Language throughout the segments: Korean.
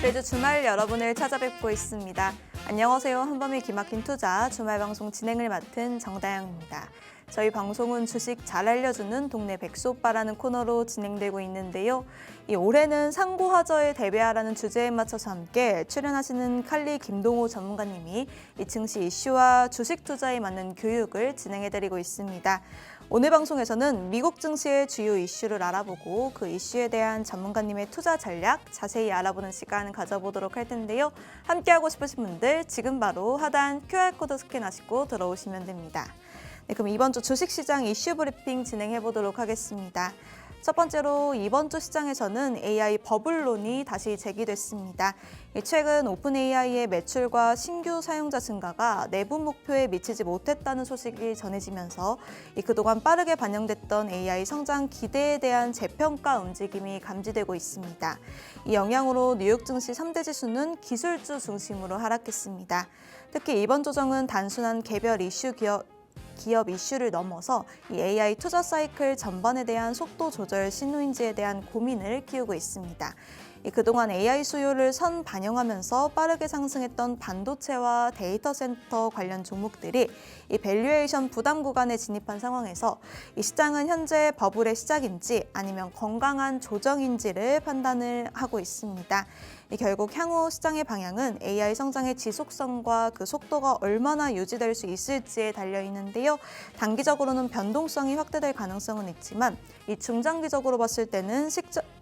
매주 주말 여러분을 찾아뵙고 있습니다. 안녕하세요. 한밤의 기막힌 투자 주말 방송 진행을 맡은 정다영입니다. 저희 방송은 주식 잘 알려주는 동네 백수오빠라는 코너로 진행되고 있는데요. 올해는 상고하저에 대비하라는 주제에 맞춰서 함께 출연하시는 칼리 김동호 전문가님이 이 증시 이슈와 주식 투자에 맞는 교육을 진행해드리고 있습니다. 오늘 방송에서는 미국 증시의 주요 이슈를 알아보고 그 이슈에 대한 전문가님의 투자 전략 자세히 알아보는 시간 가져보도록 할 텐데요. 함께하고 싶으신 분들 지금 바로 하단 QR코드 스캔하시고 들어오시면 됩니다. 네, 그럼 이번 주 주식시장 이슈 브리핑 진행해 보도록 하겠습니다. 첫 번째로 이번 주 시장에서는 AI 버블론이 다시 제기됐습니다. 최근 오픈 AI의 매출과 신규 사용자 증가가 내부 목표에 미치지 못했다는 소식이 전해지면서 그동안 빠르게 반영됐던 AI 성장 기대에 대한 재평가 움직임이 감지되고 있습니다. 이 영향으로 뉴욕 증시 3대 지수는 기술주 중심으로 하락했습니다. 특히 이번 조정은 단순한 개별 이슈 기업 이슈를 넘어서 이 AI 투자 사이클 전반에 대한 속도 조절 신호인지에 대한 고민을 키우고 있습니다. 그동안 AI 수요를 선 반영하면서 빠르게 상승했던 반도체와 데이터 센터 관련 종목들이 이 밸류에이션 부담 구간에 진입한 상황에서 이 시장은 현재 버블의 시작인지 아니면 건강한 조정인지를 판단을 하고 있습니다. 결국 향후 시장의 방향은 AI 성장의 지속성과 그 속도가 얼마나 유지될 수 있을지에 달려 있는데요. 단기적으로는 변동성이 확대될 가능성은 있지만 이 중장기적으로 봤을 때는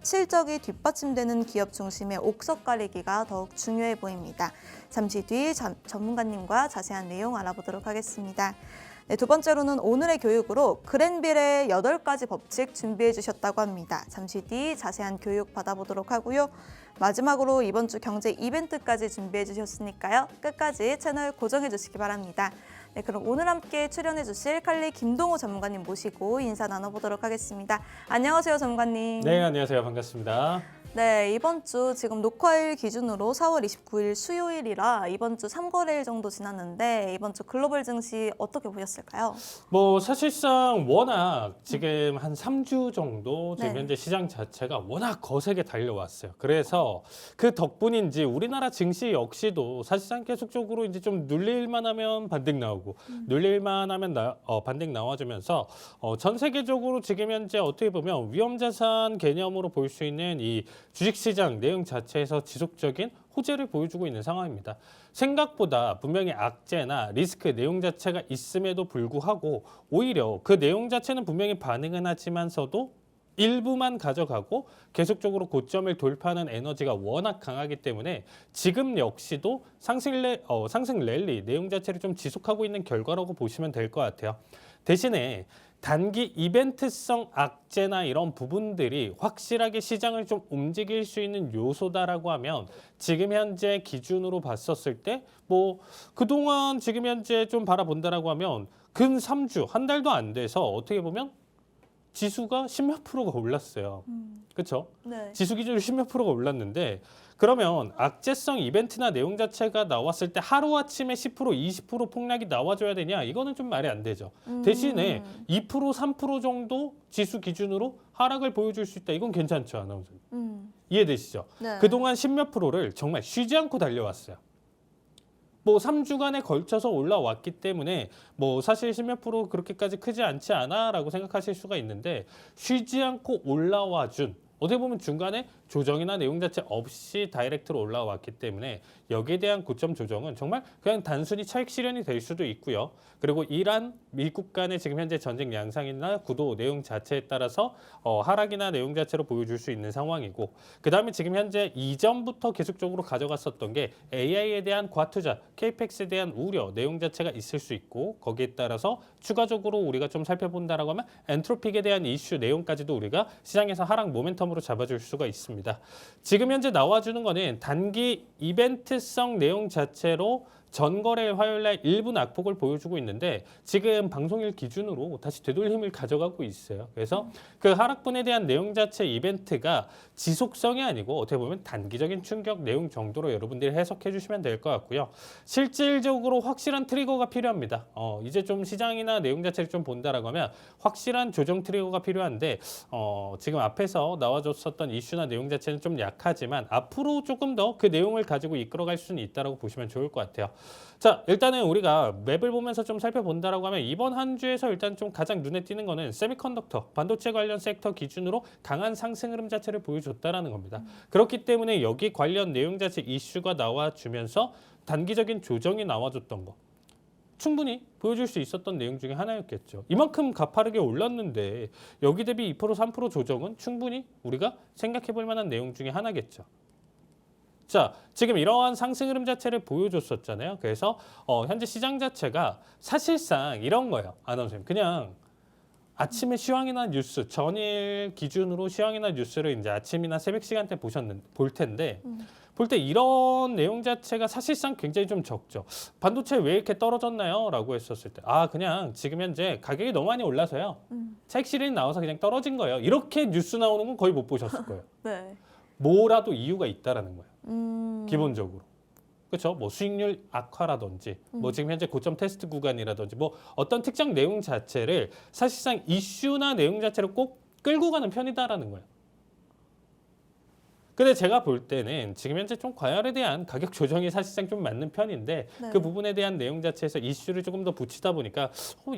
실적이 뒷받침되는 기업 중심의 옥석 가리기가 더욱 중요해 보입니다. 잠시 뒤 전문가님과 자세한 내용 알아보도록 하겠습니다. 네, 두 번째로는 오늘의 교육으로 그랜빌의 8가지 법칙 준비해 주셨다고 합니다. 잠시 뒤 자세한 교육 받아보도록 하고요. 마지막으로 이번 주 경제 이벤트까지 준비해 주셨으니까요. 끝까지 채널 고정해 주시기 바랍니다. 네, 그럼 오늘 함께 출연해 주실 칼리 김동호 전문가님 모시고 인사 나눠보도록 하겠습니다. 안녕하세요, 전문가님. 네, 안녕하세요. 반갑습니다. 네, 이번 주 지금 녹화일 기준으로 4월 29일 수요일이라 이번 주 3거래일 정도 지났는데 이번 주 글로벌 증시 어떻게 보셨을까요? 사실상 워낙 지금 한 3주 정도 지금 네. 현재 시장 자체가 워낙 거세게 달려왔어요. 그래서 그 덕분인지 우리나라 증시 역시도 사실상 계속적으로 이제 좀 눌릴만 하면 반등 나오고 눌릴만 하면 반등 나와주면서 전 세계적으로 지금 현재 어떻게 보면 위험자산 개념으로 볼 수 있는 이 주식시장 내용 자체에서 지속적인 호재를 보여주고 있는 상황입니다. 생각보다 분명히 악재나 리스크 내용 자체가 있음에도 불구하고 오히려 그 내용 자체는 분명히 반응은 하지만서도 일부만 가져가고 계속적으로 고점을 돌파하는 에너지가 워낙 강하기 때문에 지금 역시도 상승 랠리 내용 자체를 좀 지속하고 있는 결과라고 보시면 될 것 같아요. 대신에 단기 이벤트성 악재나 이런 부분들이 확실하게 시장을 좀 움직일 수 있는 요소다라고 하면 지금 현재 기준으로 봤었을 때 그동안 지금 현재 좀 바라본다라고 하면 근 3주, 한 달도 안 돼서 어떻게 보면 지수가 10몇 프로가 올랐어요. 그렇죠? 네. 지수 기준으로 10몇 프로가 올랐는데 그러면 악재성 이벤트나 내용 자체가 나왔을 때 하루아침에 10%, 20% 폭락이 나와줘야 되냐? 이거는 좀 말이 안 되죠. 대신에 2%, 3% 정도 지수 기준으로 하락을 보여줄 수 있다. 이건 괜찮죠, 아나운서님? 이해되시죠? 네. 그동안 10몇 프로를 정말 쉬지 않고 달려왔어요. 3주간에 걸쳐서 올라왔기 때문에 사실 10몇 프로 그렇게까지 크지 않지 않아라고 생각하실 수가 있는데 쉬지 않고 올라와 준 어떻게 보면 중간에 조정이나 내용 자체 없이 다이렉트로 올라왔기 때문에 여기에 대한 고점 조정은 정말 그냥 단순히 차익 실현이 될 수도 있고요. 그리고 이란, 미국 간의 지금 현재 전쟁 양상이나 구도 내용 자체에 따라서 하락이나 내용 자체로 보여줄 수 있는 상황이고 그다음에 지금 현재 이전부터 계속적으로 가져갔었던 게 AI에 대한 과투자, KPX에 대한 우려 내용 자체가 있을 수 있고 거기에 따라서 추가적으로 우리가 좀 살펴본다라고 하면 엔트로픽에 대한 이슈 내용까지도 우리가 시장에서 하락 모멘텀으로 잡아줄 수가 있습니다. 지금 현재 나와주는 거는 단기 이벤트성 내용 자체로 전거래일 화요일날 일부 낙폭을 보여주고 있는데 지금 방송일 기준으로 다시 되돌림을 가져가고 있어요. 그래서 그 하락분에 대한 내용 자체 이벤트가 지속성이 아니고 어떻게 보면 단기적인 충격 내용 정도로 여러분들이 해석해 주시면 될 것 같고요. 실질적으로 확실한 트리거가 필요합니다. 이제 좀 시장이나 내용 자체를 좀 본다라고 하면 확실한 조정 트리거가 필요한데 지금 앞에서 나와줬었던 이슈나 내용 자체는 좀 약하지만 앞으로 조금 더 그 내용을 가지고 이끌어갈 수는 있다라고 보시면 좋을 것 같아요. 자, 일단은 우리가 맵을 보면서 좀 살펴본다라고 하면 이번 한 주에서 일단 좀 가장 눈에 띄는 거는 세미컨덕터, 반도체 관련 섹터 기준으로 강한 상승 흐름 자체를 보여줬다라는 겁니다. 그렇기 때문에 여기 관련 내용 자체 이슈가 나와주면서 단기적인 조정이 나와줬던 거. 충분히 보여줄 수 있었던 내용 중에 하나였겠죠. 이만큼 가파르게 올랐는데 여기 대비 2% 3% 조정은 충분히 우리가 생각해 볼 만한 내용 중에 하나겠죠. 자, 지금 이러한 상승 흐름 자체를 보여줬었잖아요. 그래서 현재 시장 자체가 사실상 이런 거예요. 아나운서님. 그냥 아침에 시황이나 뉴스, 전일 기준으로 시황이나 뉴스를 이제 아침이나 새벽 시간대 볼 텐데 볼 때 이런 내용 자체가 사실상 굉장히 좀 적죠. 반도체 왜 이렇게 떨어졌나요? 라고 했었을 때 그냥 지금 현재 가격이 너무 많이 올라서요. 차익 실현이 나와서 그냥 떨어진 거예요. 이렇게 뉴스 나오는 건 거의 못 보셨을 거예요. 네. 뭐라도 이유가 있다라는 거예요. 기본적으로. 그렇죠? 뭐 수익률 악화라든지 뭐 지금 현재 고점 테스트 구간이라든지 뭐 어떤 특정 내용 자체를 사실상 이슈나 내용 자체를 꼭 끌고 가는 편이다라는 거예요. 근데 제가 볼 때는 지금 현재 좀 과열에 대한 가격 조정이 사실상 좀 맞는 편인데 네. 그 부분에 대한 내용 자체에서 이슈를 조금 더 붙이다 보니까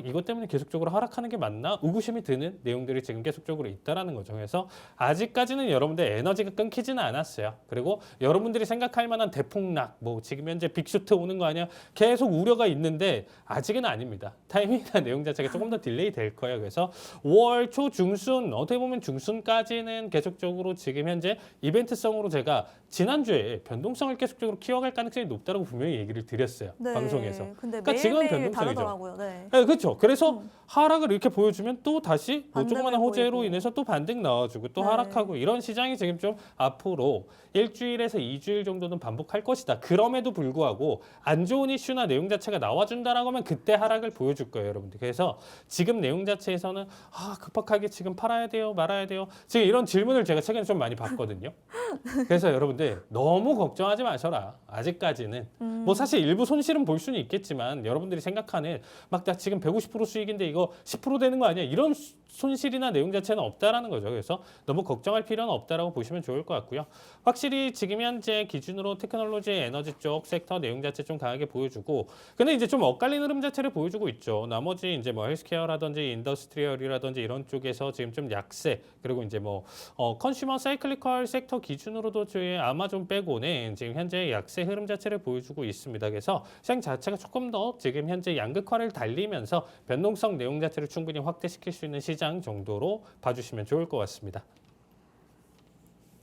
이것 때문에 계속적으로 하락하는 게 맞나? 의구심이 드는 내용들이 지금 계속적으로 있다라는 거죠. 그래서 아직까지는 여러분들 에너지가 끊기지는 않았어요. 그리고 여러분들이 생각할 만한 대폭락, 뭐 지금 현재 빅쇼트 오는 거 아니야? 계속 우려가 있는데 아직은 아닙니다. 타이밍이나 내용 자체가 조금 더 딜레이 될 거예요. 그래서 5월 초 중순, 어떻게 보면 중순까지는 계속적으로 지금 현재 이벤트성으로 제가 지난주에 변동성을 계속적으로 키워갈 가능성이 높다고 분명히 얘기를 드렸어요. 네. 방송에서. 근데 그러니까 지금은 매일매일 변동성이죠. 다르더라고요. 네. 네, 그렇죠. 그래서 하락을 이렇게 보여주면 또 다시 뭐 반등을 조그마한 호재로 보이고. 인해서 또 반등 나와주고 또 네. 하락하고 이런 시장이 지금 좀 앞으로 일주일에서 2주일 정도는 반복할 것이다. 그럼에도 불구하고 안 좋은 이슈나 내용 자체가 나와준다라고 하면 그때 하락을 보여줄 거예요, 여러분들. 그래서 지금 내용 자체에서는 급박하게 지금 팔아야 돼요, 말아야 돼요. 지금 이런 질문을 제가 최근에 좀 많이 받거든요. 그래서 여러분들 너무 걱정하지 마셔라. 아직까지는 뭐 사실 일부 손실은 볼 수는 있겠지만 여러분들이 생각하는 막 나 지금 150% 수익인데 이거 10% 되는 거 아니야? 이런 손실이나 내용 자체는 없다라는 거죠. 그래서 너무 걱정할 필요는 없다라고 보시면 좋을 것 같고요. 확실히 지금 현재 기준으로 테크놀로지, 에너지 쪽 섹터 내용 자체 좀 강하게 보여주고, 근데 이제 좀 엇갈린 흐름 자체를 보여주고 있죠. 나머지 이제 뭐 헬스케어라든지 인더스트리얼이라든지 이런 쪽에서 지금 좀 약세, 그리고 이제 뭐 컨슈머 사이클리컬 섹터 기준으로도 저희 아마존 빼고는 지금 현재 약세 흐름 자체를 보여주고 있습니다. 그래서 시장 자체가 조금 더 지금 현재 양극화를 달리면서 변동성 내용 자체를 충분히 확대시킬 수 있는 시장 정도로 봐주시면 좋을 것 같습니다.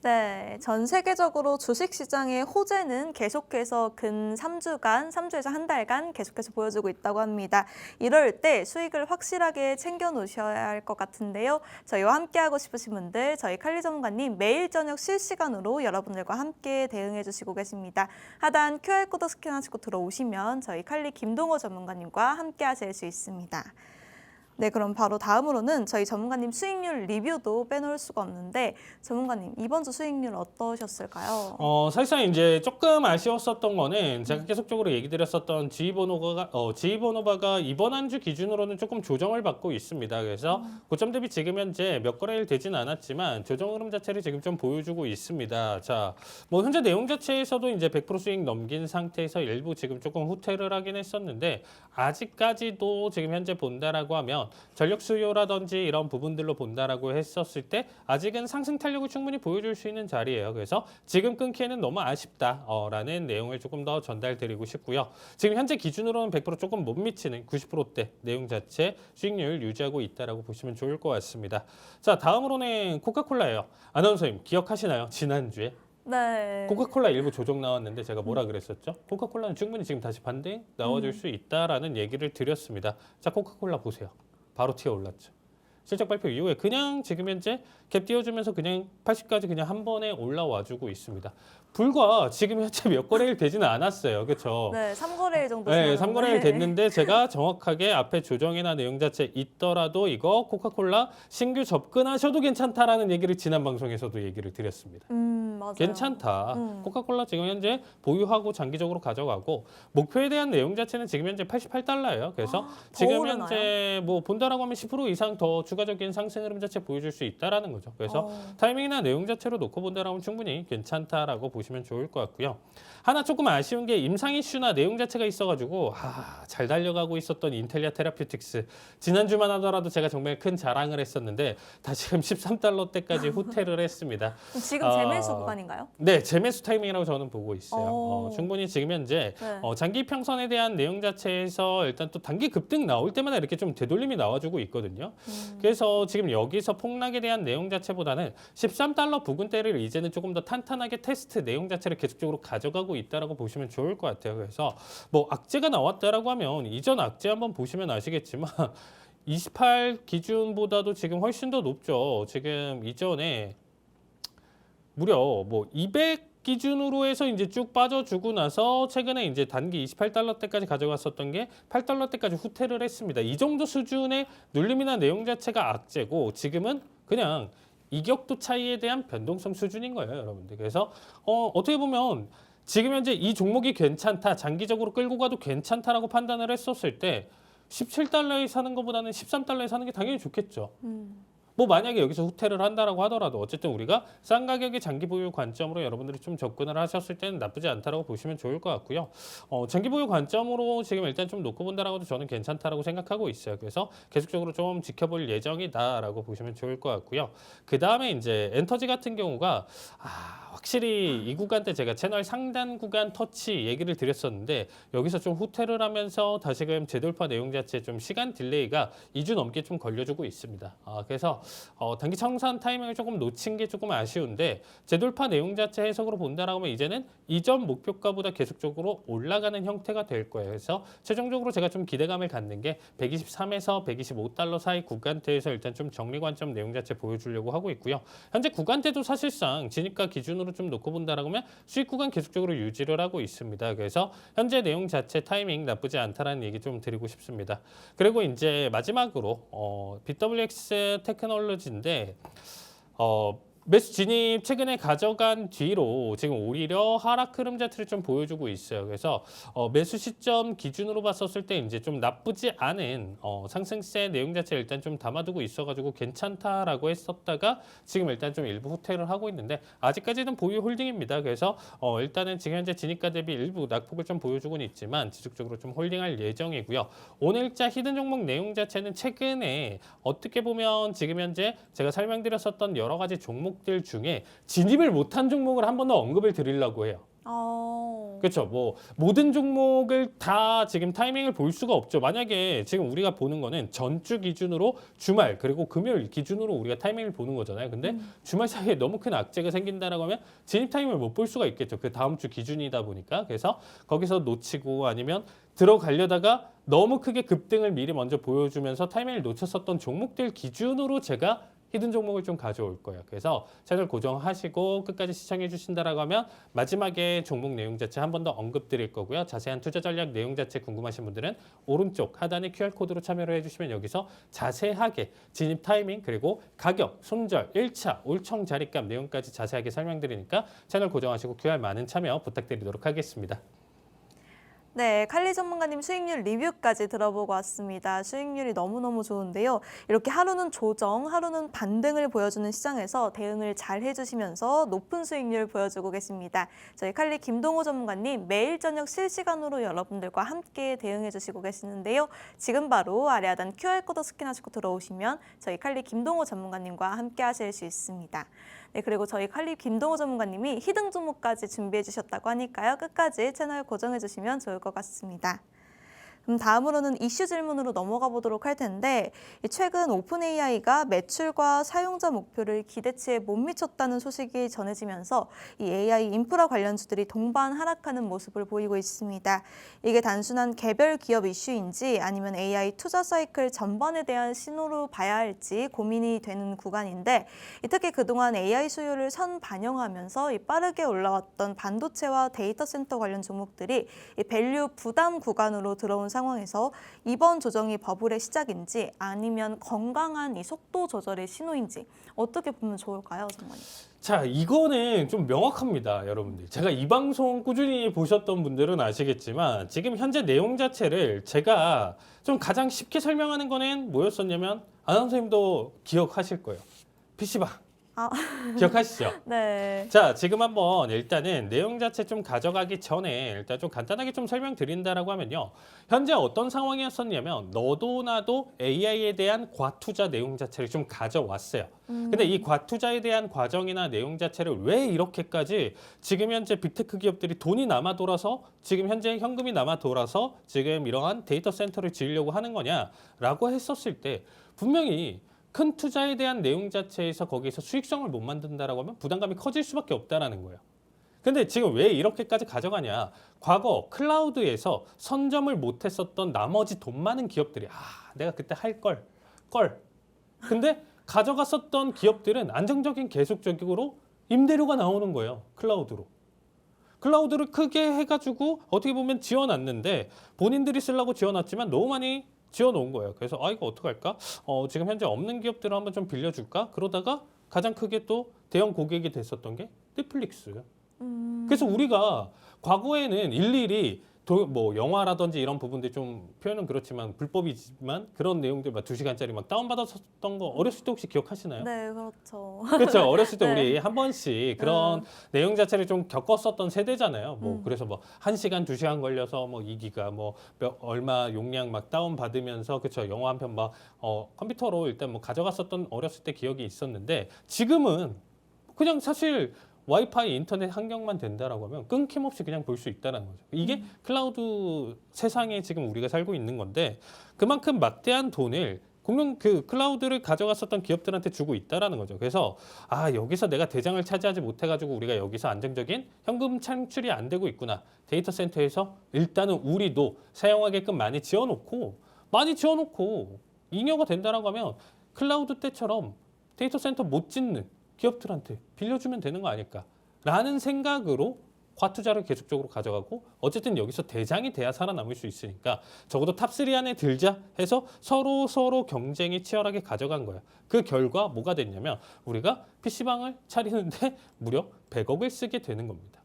네, 전 세계적으로 주식시장의 호재는 계속해서 근 3주간, 3주에서 한 달간 계속해서 보여주고 있다고 합니다. 이럴 때 수익을 확실하게 챙겨 놓으셔야 할 것 같은데요. 저희와 함께하고 싶으신 분들, 저희 칼리 전문가님 매일 저녁 실시간으로 여러분들과 함께 대응해 주시고 계십니다. 하단 QR코드 스캔하시고 들어오시면 저희 칼리 김동호 전문가님과 함께 하실 수 있습니다. 네, 그럼 바로 다음으로는 저희 전문가님 수익률 리뷰도 빼놓을 수가 없는데 전문가님 이번 주 수익률 어떠셨을까요? 사실상 이제 조금 아쉬웠었던 거는 제가 계속적으로 얘기 드렸었던 지이버노바가 이번 한 주 기준으로는 조금 조정을 받고 있습니다. 그래서 고점 대비 지금 현재 몇 거래일 되진 않았지만 조정 흐름 자체를 지금 좀 보여주고 있습니다. 자, 뭐 현재 내용 자체에서도 이제 100% 수익 넘긴 상태에서 일부 지금 조금 후퇴를 하긴 했었는데 아직까지도 지금 현재 본다라고 하면 전력 수요라든지 이런 부분들로 본다라고 했었을 때 아직은 상승 탄력을 충분히 보여줄 수 있는 자리예요. 그래서 지금 끊기에는 너무 아쉽다라는 내용을 조금 더 전달드리고 싶고요. 지금 현재 기준으로는 100% 조금 못 미치는 90%대 내용 자체 수익률 유지하고 있다라고 보시면 좋을 것 같습니다. 자, 다음으로는 코카콜라예요. 아나운서님 기억하시나요? 지난주에 네. 코카콜라 일부 조정 나왔는데 제가 뭐라 그랬었죠? 코카콜라는 충분히 지금 다시 반등 나와줄 수 있다라는 얘기를 드렸습니다. 자, 코카콜라 보세요. 바로 튀어 올랐죠. 실적 발표 이후에 그냥 지금 현재 갭 띄워주면서 그냥 80까지 그냥 한 번에 올라와주고 있습니다. 불과 지금 현재 몇 거래일 되지는 않았어요. 그렇죠? 네, 3거래일 정도 네, 지났는데. 3거래일 됐는데 제가 정확하게 앞에 조정이나 내용 자체 있더라도 이거 코카콜라 신규 접근하셔도 괜찮다라는 얘기를 지난 방송에서도 얘기를 드렸습니다. 맞아요. 괜찮다. 코카콜라 지금 현재 보유하고 장기적으로 가져가고 목표에 대한 내용 자체는 지금 현재 88달러예요. 그래서 지금 오르나요? 현재 뭐 본다라고 하면 10% 이상 더 추가적인 상승 흐름 자체 보여줄 수 있다라는 거죠. 그래서 타이밍이나 내용 자체로 놓고 본다라고 하면 충분히 괜찮다라고 보시면 좋을 것 같고요. 하나 조금 아쉬운 게 임상 이슈나 내용 자체가 있어가지고 잘 달려가고 있었던 인텔리아 테라퓨틱스 지난주만 하더라도 제가 정말 큰 자랑을 했었는데 다시금 13달러대까지 후퇴를 했습니다. 지금 재매수 구간인가요? 네, 재매수 타이밍이라고 저는 보고 있어요. 오. 충분히 지금 현재 네. 장기 평선에 대한 내용 자체에서 일단 또 단기 급등 나올 때마다 이렇게 좀 되돌림이 나와주고 있거든요. 그래서 지금 여기서 폭락에 대한 내용 자체보다는 13달러 부근대를 이제는 조금 더 탄탄하게 테스트 내용 자체를 계속적으로 가져가고 있다라고 보시면 좋을 것 같아요. 그래서 뭐 악재가 나왔다라고 하면 이전 악재 한번 보시면 아시겠지만 28 기준보다도 지금 훨씬 더 높죠. 지금 이전에 무려 뭐 200 기준으로 해서 이제 쭉 빠져주고 나서 최근에 이제 단기 28달러대까지 가져갔었던 게 8달러대까지 후퇴를 했습니다. 이 정도 수준의 눌림이나 내용 자체가 악재고 지금은 그냥 이격도 차이에 대한 변동성 수준인 거예요, 여러분들. 그래서 어떻게 보면 지금 현재 이 종목이 괜찮다, 장기적으로 끌고 가도 괜찮다라고 판단을 했었을 때 17달러에 사는 것보다는 13달러에 사는 게 당연히 좋겠죠. 뭐 만약에 여기서 후퇴를 한다라고 하더라도 어쨌든 우리가 싼 가격의 장기 보유 관점으로 여러분들이 좀 접근을 하셨을 때는 나쁘지 않다라고 보시면 좋을 것 같고요. 장기 보유 관점으로 지금 일단 좀 놓고 본다라고도 저는 괜찮다라고 생각하고 있어요. 그래서 계속적으로 좀 지켜볼 예정이다라고 보시면 좋을 것 같고요. 그 다음에 이제 엔터지 같은 경우가 확실히 이 구간 때 제가 채널 상단 구간 터치 얘기를 드렸었는데 여기서 좀 후퇴를 하면서 다시금 재돌파 내용 자체 좀 시간 딜레이가 2주 넘게 좀 걸려주고 있습니다. 그래서 단기 청산 타이밍을 조금 놓친 게 조금 아쉬운데 재돌파 내용 자체 해석으로 본다라고 하면 이제는 이전 목표가보다 계속적으로 올라가는 형태가 될 거예요. 그래서 최종적으로 제가 좀 기대감을 갖는 게 123에서 125달러 사이 구간대에서 일단 좀 정리 관점 내용 자체 보여주려고 하고 있고요. 현재 구간대도 사실상 진입가 기준으로 좀 놓고 본다라고 하면 수익 구간 계속적으로 유지를 하고 있습니다. 그래서 현재 내용 자체 타이밍 나쁘지 않다라는 얘기 좀 드리고 싶습니다. 그리고 이제 마지막으로 BWX 테크놀로지인데 매수 진입 최근에 가져간 뒤로 지금 오히려 하락 흐름 자체를 좀 보여주고 있어요. 그래서 매수 시점 기준으로 봤었을 때 이제 좀 나쁘지 않은 상승세 내용 자체 일단 좀 담아두고 있어가지고 괜찮다라고 했었다가 지금 일단 좀 일부 후퇴를 하고 있는데 아직까지는 보유 홀딩입니다. 그래서 일단은 지금 현재 진입가 대비 일부 낙폭을 좀 보여주고는 있지만 지속적으로 좀 홀딩할 예정이고요. 오늘자 히든 종목 내용 자체는 최근에 어떻게 보면 지금 현재 제가 설명드렸었던 여러 가지 종목들 중에 진입을 못한 종목을 한 번 더 언급을 드리려고 해요. 그렇죠. 뭐 모든 종목을 다 지금 타이밍을 볼 수가 없죠. 만약에 지금 우리가 보는 거는 전주 기준으로 주말 그리고 금요일 기준으로 우리가 타이밍을 보는 거잖아요. 근데 주말 사이에 너무 큰 악재가 생긴다라고 하면 진입 타이밍을 못 볼 수가 있겠죠. 그 다음 주 기준이다 보니까. 그래서 거기서 놓치고 아니면 들어가려다가 너무 크게 급등을 미리 먼저 보여주면서 타이밍을 놓쳤었던 종목들 기준으로 제가 히든 종목을 좀 가져올 거예요. 그래서 채널 고정하시고 끝까지 시청해 주신다라고 하면 마지막에 종목 내용 자체 한 번 더 언급 드릴 거고요. 자세한 투자 전략 내용 자체 궁금하신 분들은 오른쪽 하단의 QR코드로 참여를 해주시면 여기서 자세하게 진입 타이밍 그리고 가격, 손절, 1차, 올청 자리값 내용까지 자세하게 설명드리니까 채널 고정하시고 QR 많은 참여 부탁드리도록 하겠습니다. 네, 칼리 전문가님 수익률 리뷰까지 들어보고 왔습니다. 수익률이 너무너무 좋은데요. 이렇게 하루는 조정, 하루는 반등을 보여주는 시장에서 대응을 잘 해주시면서 높은 수익률 보여주고 계십니다. 저희 칼리 김동호 전문가님 매일 저녁 실시간으로 여러분들과 함께 대응해 주시고 계시는데요. 지금 바로 아래 하단 QR코드 스캔하시고 들어오시면 저희 칼리 김동호 전문가님과 함께 하실 수 있습니다. 네, 그리고 저희 칼리 김동호 전문가님이 히든 종목까지 준비해 주셨다고 하니까요. 끝까지 채널 고정해 주시면 좋을 것 같습니다. 그럼 다음으로는 이슈 질문으로 넘어가 보도록 할 텐데 최근 오픈 AI가 매출과 사용자 목표를 기대치에 못 미쳤다는 소식이 전해지면서 이 AI 인프라 관련주들이 동반 하락하는 모습을 보이고 있습니다. 이게 단순한 개별 기업 이슈인지 아니면 AI 투자 사이클 전반에 대한 신호로 봐야 할지 고민이 되는 구간인데 특히 그동안 AI 수요를 선반영하면서 이 빠르게 올라왔던 반도체와 데이터 센터 관련 종목들이 이 밸류 부담 구간으로 들어온 상황에서 이번 조정이 버블의 시작인지 아니면 건강한 이 속도 조절의 신호인지 어떻게 보면 좋을까요, 장관님? 자, 이거는 좀 명확합니다, 여러분들. 제가 이 방송 꾸준히 보셨던 분들은 아시겠지만 지금 현재 내용 자체를 제가 좀 가장 쉽게 설명하는 거는 뭐였었냐면 아나운서님도 기억하실 거예요. PC방. 아, 기억하시죠? 네. 자, 지금 한번 일단은 내용 자체 좀 가져가기 전에 일단 좀 간단하게 좀 설명드린다라고 하면요. 현재 어떤 상황이었었냐면 너도 나도 AI에 대한 과투자 내용 자체를 좀 가져왔어요. 근데 이 과투자에 대한 과정이나 내용 자체를 왜 이렇게까지 지금 현재 빅테크 기업들이 돈이 남아 돌아서 지금 현재 현금이 남아 돌아서 지금 이러한 데이터 센터를 지으려고 하는 거냐라고 했었을 때 분명히 큰 투자에 대한 내용 자체에서 거기에서 수익성을 못 만든다라고 하면 부담감이 커질 수밖에 없다라는 거예요. 근데 지금 왜 이렇게까지 가져가냐? 과거 클라우드에서 선점을 못했었던 나머지 돈 많은 기업들이 내가 그때 할 걸. 근데 가져갔었던 기업들은 안정적인 계속적으로 임대료가 나오는 거예요. 클라우드를 크게 해가지고 어떻게 보면 지어놨는데 본인들이 쓰려고 지어놨지만 너무 많이 지어놓은 거예요. 그래서 이거 어떡할까? 지금 현재 없는 기업들을 한번 좀 빌려줄까? 그러다가 가장 크게 또 대형 고객이 됐었던 게 넷플릭스예요. 그래서 우리가 과거에는 일일이 뭐 영화라든지 이런 부분들 좀 표현은 그렇지만 불법이지만 그런 내용들 막 2시간짜리 막 다운받았었던 거 어렸을 때 혹시 기억하시나요? 네, 그렇죠. 그렇죠. 어렸을 때 네. 우리 한 번씩 그런 내용 자체를 좀 겪었었던 세대잖아요. 뭐 그래서 뭐 1시간, 2시간 걸려서 뭐 2기가 뭐 얼마 용량 막 다운 받으면서 그렇죠. 영화 한 편 막 컴퓨터로 일단 뭐 가져갔었던 어렸을 때 기억이 있었는데 지금은 그냥 사실 와이파이 인터넷 환경만 된다라고 하면 끊김없이 그냥 볼 수 있다는 거죠. 이게 클라우드 세상에 지금 우리가 살고 있는 건데 그만큼 막대한 돈을 공용 그 클라우드를 가져갔었던 기업들한테 주고 있다라는 거죠. 그래서 여기서 내가 대장을 차지하지 못해가지고 우리가 여기서 안정적인 현금 창출이 안 되고 있구나. 데이터 센터에서 일단은 우리도 사용하게끔 많이 지어놓고 잉여가 된다라고 하면 클라우드 때처럼 데이터 센터 못 짓는 기업들한테 빌려주면 되는 거 아닐까라는 생각으로 과투자를 계속적으로 가져가고 어쨌든 여기서 대장이 돼야 살아남을 수 있으니까 적어도 탑3 안에 들자 해서 서로 경쟁이 치열하게 가져간 거야. 그 결과 뭐가 됐냐면 우리가 PC방을 차리는데 무려 100억을 쓰게 되는 겁니다.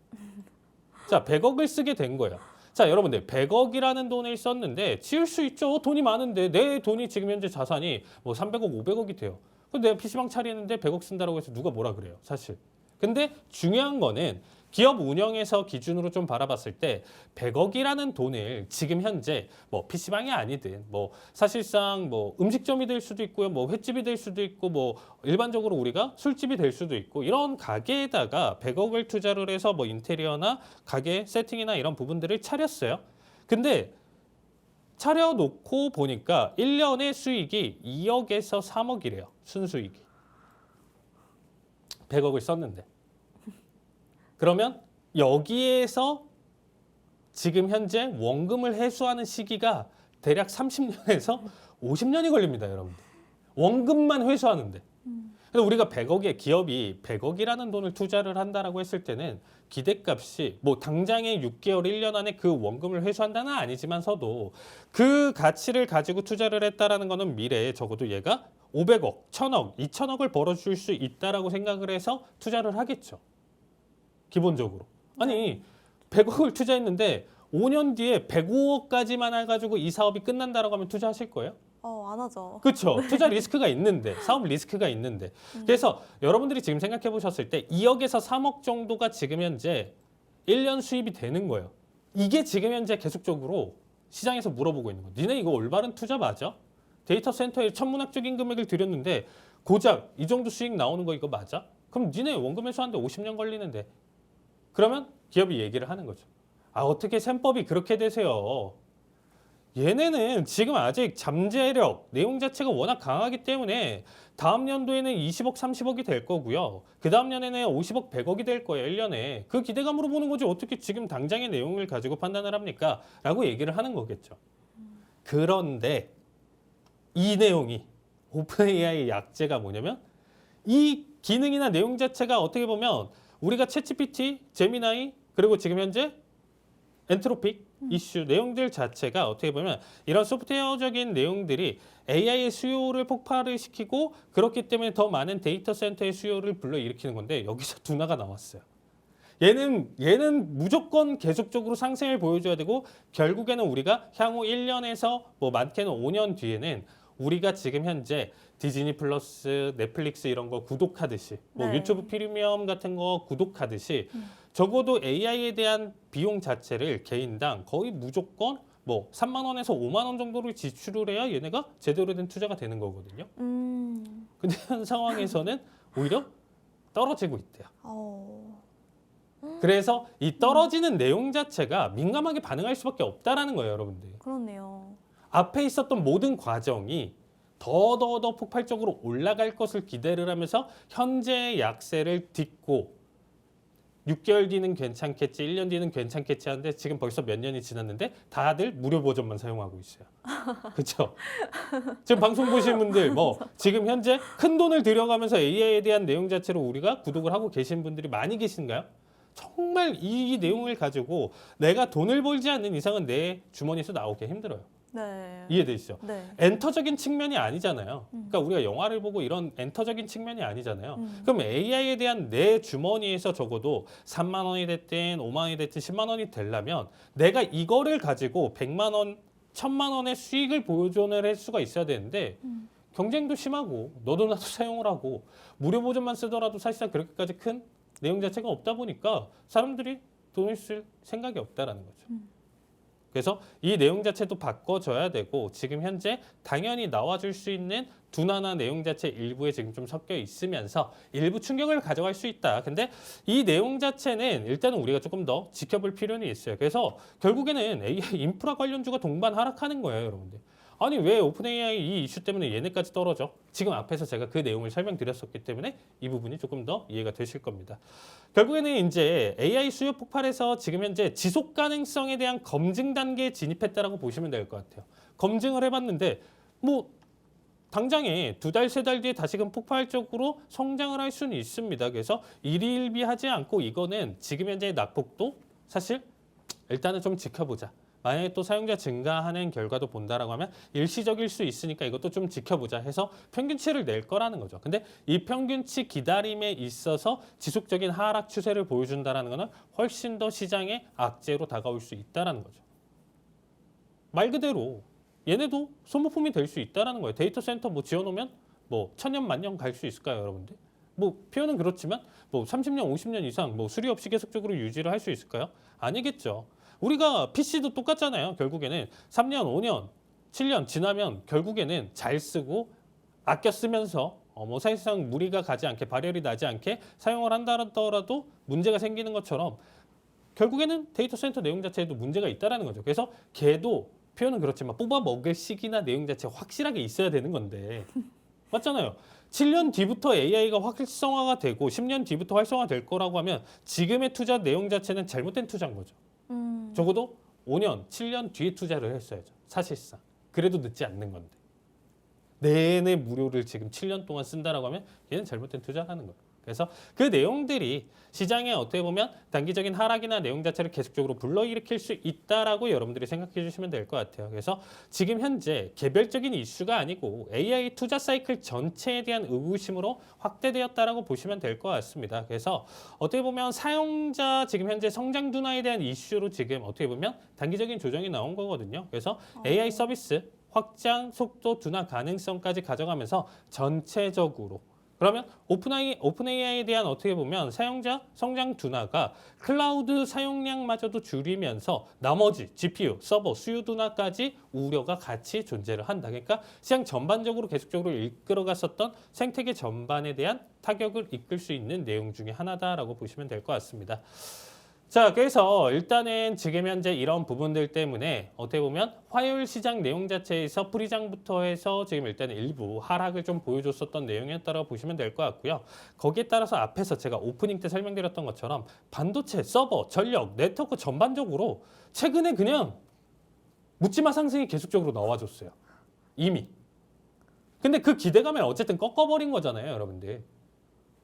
자, 100억을 쓰게 된 거예요. 자, 여러분들 100억이라는 돈을 썼는데 지을 수 있죠. 돈이 많은데 내 돈이 지금 현재 자산이 뭐 300억, 500억이 돼요. 근데 내가 PC방 차리는데 100억 쓴다라고 해서 누가 뭐라 그래요, 사실. 근데 중요한 거는 기업 운영에서 기준으로 좀 바라봤을 때 100억이라는 돈을 지금 현재 뭐 PC방이 아니든 뭐 사실상 뭐 음식점이 될 수도 있고요. 뭐 횟집이 될 수도 있고 뭐 일반적으로 우리가 술집이 될 수도 있고 이런 가게에다가 100억을 투자를 해서 뭐 인테리어나 가게 세팅이나 이런 부분들을 차렸어요. 근데 차려놓고 보니까 1년의 수익이 2억에서 3억이래요. 순수익이. 100억을 썼는데. 그러면 여기에서 지금 현재 원금을 회수하는 시기가 대략 30년에서 50년이 걸립니다, 여러분들. 원금만 회수하는데. 그래서 우리가 100억에 기업이 100억이라는 돈을 투자를 한다라고 했을 때는 기대값이 뭐 당장에 6개월, 1년 안에 그 원금을 회수한다는 아니지만서도 그 가치를 가지고 투자를 했다라는 거는 미래에 적어도 얘가 500억, 1000억, 2000억을 벌어줄 수 있다라고 생각을 해서 투자를 하겠죠. 기본적으로. 아니 100억을 투자했는데 5년 뒤에 105억까지만 해가지고 이 사업이 끝난다라고 하면 투자하실 거예요? 안 하죠. 그렇죠. 투자 리스크가 있는데, 사업 리스크가 있는데. 그래서 여러분들이 지금 생각해 보셨을 때 2억에서 3억 정도가 지금 현재 1년 수입이 되는 거예요. 이게 지금 현재 계속적으로 시장에서 물어보고 있는 거예요. 니네 이거 올바른 투자 맞아? 데이터 센터에 천문학적인 금액을 들였는데 고작 이 정도 수익 나오는 거 이거 맞아? 그럼 니네 원금 회수하는데 50년 걸리는데. 그러면 기업이 얘기를 하는 거죠. 어떻게 셈법이 그렇게 되세요? 얘네는 지금 아직 잠재력, 내용 자체가 워낙 강하기 때문에 다음 연도에는 20억, 30억이 될 거고요. 그 다음 년에는 50억, 100억이 될 거예요, 1년에. 그 기대감으로 보는 거지 어떻게 지금 당장의 내용을 가지고 판단을 합니까? 라고 얘기를 하는 거겠죠. 그런데 이 내용이 오픈 AI의 약재가 뭐냐면 이 기능이나 내용 자체가 어떻게 보면 우리가 챗GPT, 제미나이 그리고 지금 현재 엔트로픽 이슈 내용들 자체가 어떻게 보면 이런 소프트웨어적인 내용들이 AI의 수요를 폭발을 시키고 그렇기 때문에 더 많은 데이터 센터의 수요를 불러일으키는 건데 여기서 둔화가 나왔어요. 얘는 무조건 계속적으로 상승을 보여줘야 되고 결국에는 우리가 향후 1년에서 뭐 많게는 5년 뒤에는 우리가 지금 현재 디즈니 플러스, 넷플릭스 이런 거 구독하듯이 뭐 네. 유튜브 프리미엄 같은 거 구독하듯이 적어도 AI에 대한 비용 자체를 개인당 거의 무조건 뭐 3만 원에서 5만 원 정도를 지출을 해야 얘네가 제대로 된 투자가 되는 거거든요. 근데 현 상황에서는 오히려 떨어지고 있대요. 어. 그래서 이 떨어지는 내용 자체가 민감하게 반응할 수밖에 없다라는 거예요, 여러분들. 그렇네요. 앞에 있었던 모든 과정이 더 폭발적으로 올라갈 것을 기대를 하면서 현재의 약세를 딛고 6개월 뒤는 괜찮겠지, 1년 뒤는 괜찮겠지 하는데 지금 벌써 몇 년이 지났는데 다들 무료 버전만 사용하고 있어요. 그렇죠? 지금 방송 보시는 분들 뭐 지금 현재 큰 돈을 들여가면서 AI에 대한 내용 자체로 우리가 구독을 하고 계신 분들이 많이 계신가요? 정말 이 내용을 가지고 내가 돈을 벌지 않는 이상은 내 주머니에서 나오기 힘들어요. 네. 이해되시죠? 네. 엔터적인 측면이 아니잖아요. 그러니까 우리가 영화를 보고 이런 엔터적인 측면이 아니잖아요. 그럼 AI에 대한 내 주머니에서 적어도 3만 원이 됐든 5만 원이 됐든 10만 원이 되려면 내가 이거를 가지고 100만 원, 1000만 원의 수익을 보존을 할 수가 있어야 되는데 경쟁도 심하고 너도 나도 사용을 하고 무료 버전만 쓰더라도 사실상 그렇게까지 큰 내용 자체가 없다 보니까 사람들이 돈을 쓸 생각이 없다라는 거죠. 그래서 이 내용 자체도 바꿔줘야 되고 지금 현재 당연히 나와줄 수 있는 둔화나 내용 자체 일부에 지금 좀 섞여 있으면서 일부 충격을 가져갈 수 있다. 근데 이 내용 자체는 일단은 우리가 조금 더 지켜볼 필요는 있어요. 그래서 결국에는 AI 인프라 관련주가 동반 하락하는 거예요, 여러분들. 아니 왜 오픈 AI 이 이슈 때문에 얘네까지 떨어져? 지금 앞에서 제가 그 내용을 설명드렸었기 때문에 이 부분이 조금 더 이해가 되실 겁니다. 결국에는 이제 AI 수요 폭발에서 지금 현재 지속 가능성에 대한 검증 단계에 진입했다라고 보시면 될 것 같아요. 검증을 해봤는데 뭐 당장에 2달, 3달 뒤에 다시금 폭발적으로 성장을 할 수는 있습니다. 그래서 일희일비하지 않고 이거는 지금 현재의 낙폭도 사실 일단은 좀 지켜보자. 만약에 또 사용자 증가하는 결과도 본다라고 하면 일시적일 수 있으니까 이것도 좀 지켜보자 해서 평균치를 낼 거라는 거죠. 근데 이 평균치 기다림에 있어서 지속적인 하락 추세를 보여준다라는 거는 훨씬 더 시장의 악재로 다가올 수 있다라는 거죠. 말 그대로 얘네도 소모품이 될 수 있다라는 거예요. 데이터 센터 뭐 지어놓으면 뭐 1000년 만년 갈 수 있을까요, 여러분들? 뭐 표현은 그렇지만 뭐 30년, 50년 이상 뭐 수리 없이 계속적으로 유지를 할 수 있을까요? 아니겠죠. 우리가 PC도 똑같잖아요. 결국에는 3년, 5년, 7년 지나면 결국에는 잘 쓰고 아껴 쓰면서 뭐 사실상 무리가 가지 않게 발열이 나지 않게 사용을 한다더라도 문제가 생기는 것처럼 결국에는 데이터 센터 내용 자체에도 문제가 있다라는 거죠. 그래서 걔도 표현은 그렇지만 뽑아 먹을 시기나 내용 자체가 확실하게 있어야 되는 건데 맞잖아요. 7년 뒤부터 AI가 활성화가 되고 10년 뒤부터 활성화될 거라고 하면 지금의 투자 내용 자체는 잘못된 투자인 거죠. 적어도 5년, 7년 뒤에 투자를 했어야죠. 사실상. 그래도 늦지 않는 건데. 내내 무료를 지금 7년 동안 쓴다라고 하면 얘는 잘못된 투자라는 거예요. 그래서 그 내용들이 시장에 어떻게 보면 단기적인 하락이나 내용 자체를 계속적으로 불러일으킬 수 있다라고 여러분들이 생각해 주시면 될 것 같아요. 그래서 지금 현재 개별적인 이슈가 아니고 AI 투자 사이클 전체에 대한 의구심으로 확대되었다라고 보시면 될 것 같습니다. 그래서 어떻게 보면 사용자 지금 현재 성장 둔화에 대한 이슈로 지금 어떻게 보면 단기적인 조정이 나온 거거든요. 그래서 AI 서비스 확장 속도 둔화 가능성까지 가져가면서 전체적으로 그러면 오픈 AI에 대한 어떻게 보면 사용자 성장 둔화가 클라우드 사용량마저도 줄이면서 나머지 GPU, 서버 수요 둔화까지 우려가 같이 존재를 한다. 그러니까 시장 전반적으로 계속적으로 이끌어갔었던 생태계 전반에 대한 타격을 이끌 수 있는 내용 중에 하나다라고 보시면 될 것 같습니다. 자, 그래서 일단은 지금 현재 이런 부분들 때문에 어떻게 보면 화요일 시장 내용 자체에서 프리장부터 해서 지금 일단은 일부 하락을 좀 보여줬었던 내용이었다고 보시면 될 것 같고요. 거기에 따라서 앞에서 제가 오프닝 때 설명드렸던 것처럼 반도체, 서버, 전력, 네트워크 전반적으로 최근에 그냥 묻지마 상승이 계속적으로 나와줬어요. 이미. 근데 그 기대감을 어쨌든 꺾어버린 거잖아요, 여러분들.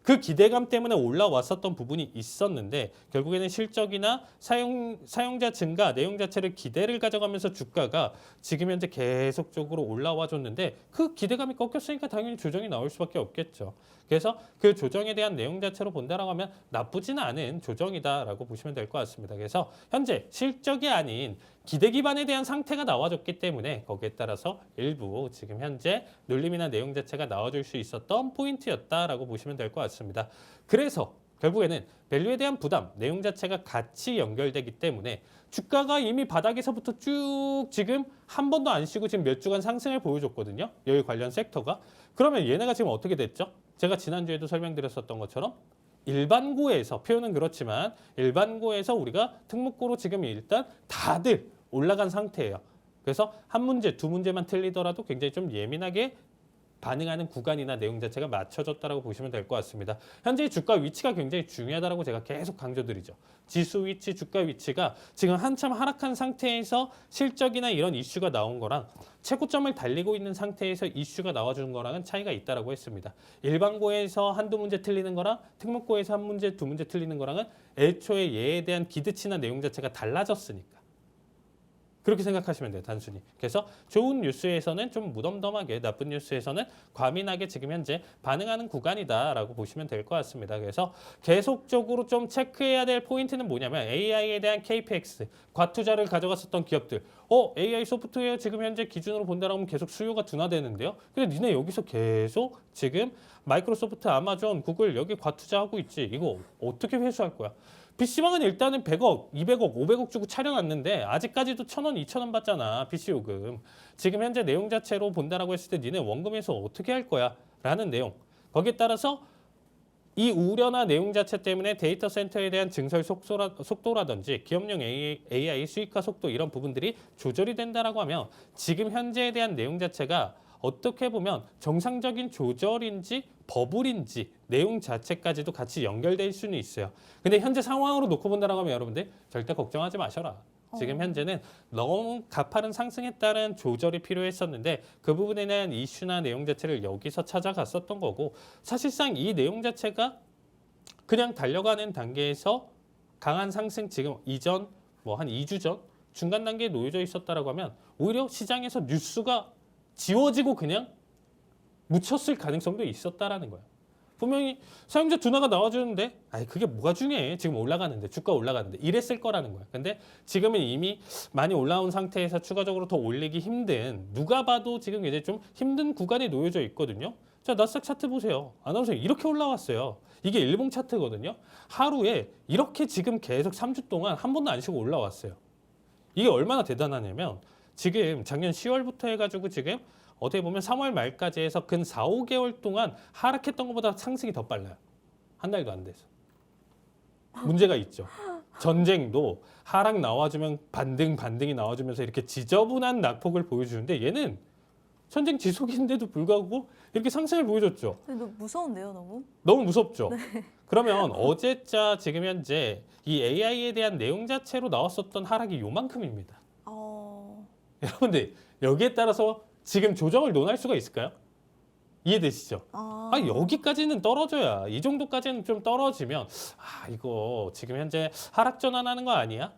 그 기대감 때문에 올라왔었던 부분이 있었는데 결국에는 실적이나 사용자 증가, 내용 자체를 기대를 가져가면서 주가가 지금 현재 계속적으로 올라와 줬는데 그 기대감이 꺾였으니까 당연히 조정이 나올 수밖에 없겠죠. 그래서 그 조정에 대한 내용 자체로 본다라고 하면 나쁘지는 않은 조정이다라고 보시면 될 것 같습니다. 그래서 현재 실적이 아닌 기대 기반에 대한 상태가 나와줬기 때문에 거기에 따라서 일부 지금 현재 눌림이나 내용 자체가 나와줄 수 있었던 포인트였다라고 보시면 될 것 같습니다. 그래서 결국에는 밸류에 대한 부담, 내용 자체가 같이 연결되기 때문에 주가가 이미 바닥에서부터 쭉 지금 한 번도 안 쉬고 지금 몇 주간 상승을 보여줬거든요. 여기 관련 섹터가. 그러면 얘네가 지금 어떻게 됐죠? 제가 지난주에도 설명드렸었던 것처럼 일반고에서 표현은 그렇지만 일반고에서 우리가 특목고로 지금 일단 다들 올라간 상태예요. 그래서 한 문제, 두 문제만 틀리더라도 굉장히 좀 예민하게 반응하는 구간이나 내용 자체가 맞춰졌다라고 보시면 될 것 같습니다. 현재 주가 위치가 굉장히 중요하다라고 제가 계속 강조드리죠. 지수 위치, 주가 위치가 지금 한참 하락한 상태에서 실적이나 이런 이슈가 나온 거랑 최고점을 달리고 있는 상태에서 이슈가 나와주는 거랑은 차이가 있다라고 했습니다. 일반고에서 한두 문제 틀리는 거랑 특목고에서 한 문제, 두 문제 틀리는 거랑은 애초에 얘에 대한 기대치나 내용 자체가 달라졌으니까. 그렇게 생각하시면 돼요, 단순히. 그래서 좋은 뉴스에서는 좀 무덤덤하게, 나쁜 뉴스에서는 과민하게 지금 현재 반응하는 구간이다라고 보시면 될 것 같습니다. 그래서 계속적으로 좀 체크해야 될 포인트는 뭐냐면 AI에 대한 KPX, 과투자를 가져갔었던 기업들. AI 소프트웨어 지금 현재 기준으로 본다라고 하면 계속 수요가 둔화되는데요. 근데 니네 여기서 계속 지금 마이크로소프트, 아마존, 구글 여기 과투자하고 있지. 이거 어떻게 회수할 거야? PC방은 일단은 100억, 200억, 500억 주고 차려놨는데 아직까지도 1,000원, 2,000원 받잖아. PC 요금. 지금 현재 내용 자체로 본다라고 했을 때 니네 원금에서 어떻게 할 거야? 라는 내용. 거기에 따라서 이 우려나 내용 자체 때문에 데이터 센터에 대한 증설 속도라든지 기업용 AI 수익화 속도 이런 부분들이 조절이 된다라고 하면 지금 현재에 대한 내용 자체가 어떻게 보면 정상적인 조절인지 버블인지 내용 자체까지도 같이 연결될 수는 있어요. 근데 현재 상황으로 놓고 본다라고 하면 여러분들 절대 걱정하지 마셔라. 지금 현재는 너무 가파른 상승에 따른 조절이 필요했었는데 그 부분에 대한 이슈나 내용 자체를 여기서 찾아갔었던 거고 사실상 이 내용 자체가 그냥 달려가는 단계에서 강한 상승 지금 이전 뭐 한 2주 전 중간 단계에 놓여져 있었다라고 하면 오히려 시장에서 뉴스가 지워지고 그냥 묻혔을 가능성도 있었다라는 거예요. 분명히 사용자 둔화가 나와주는데 아니 그게 뭐가 중요해. 지금 올라가는데 주가 올라가는데 이랬을 거라는 거예요. 근데 지금은 이미 많이 올라온 상태에서 추가적으로 더 올리기 힘든 누가 봐도 지금 이제 좀 힘든 구간에 놓여져 있거든요. 자, 나스닥 차트 보세요. 아나운서 이렇게 올라왔어요. 이게 일봉 차트거든요. 하루에 이렇게 지금 계속 3주 동안 한 번도 안 쉬고 올라왔어요. 이게 얼마나 대단하냐면 지금 작년 10월부터 해가지고 지금 어떻게 보면 3월 말까지 해서 근 4, 5개월 동안 하락했던 것보다 상승이 더 빨라요. 한 달도 안 돼서. 문제가 있죠. 전쟁도 하락 나와주면 반등이 나와주면서 이렇게 지저분한 낙폭을 보여주는데 얘는 전쟁 지속인데도 불구하고 이렇게 상승을 보여줬죠. 근데 너무 무서운데요, 너무? 너무 무섭죠. 그러면 어제자 지금 현재 이 AI에 대한 내용 자체로 나왔었던 하락이 요만큼입니다. 여러분들 여기에 따라서 지금 조정을 논할 수가 있을까요? 이해되시죠? 여기까지는 떨어져야 이 정도까지는 좀 떨어지면 이거 지금 현재 하락 전환하는 거 아니야?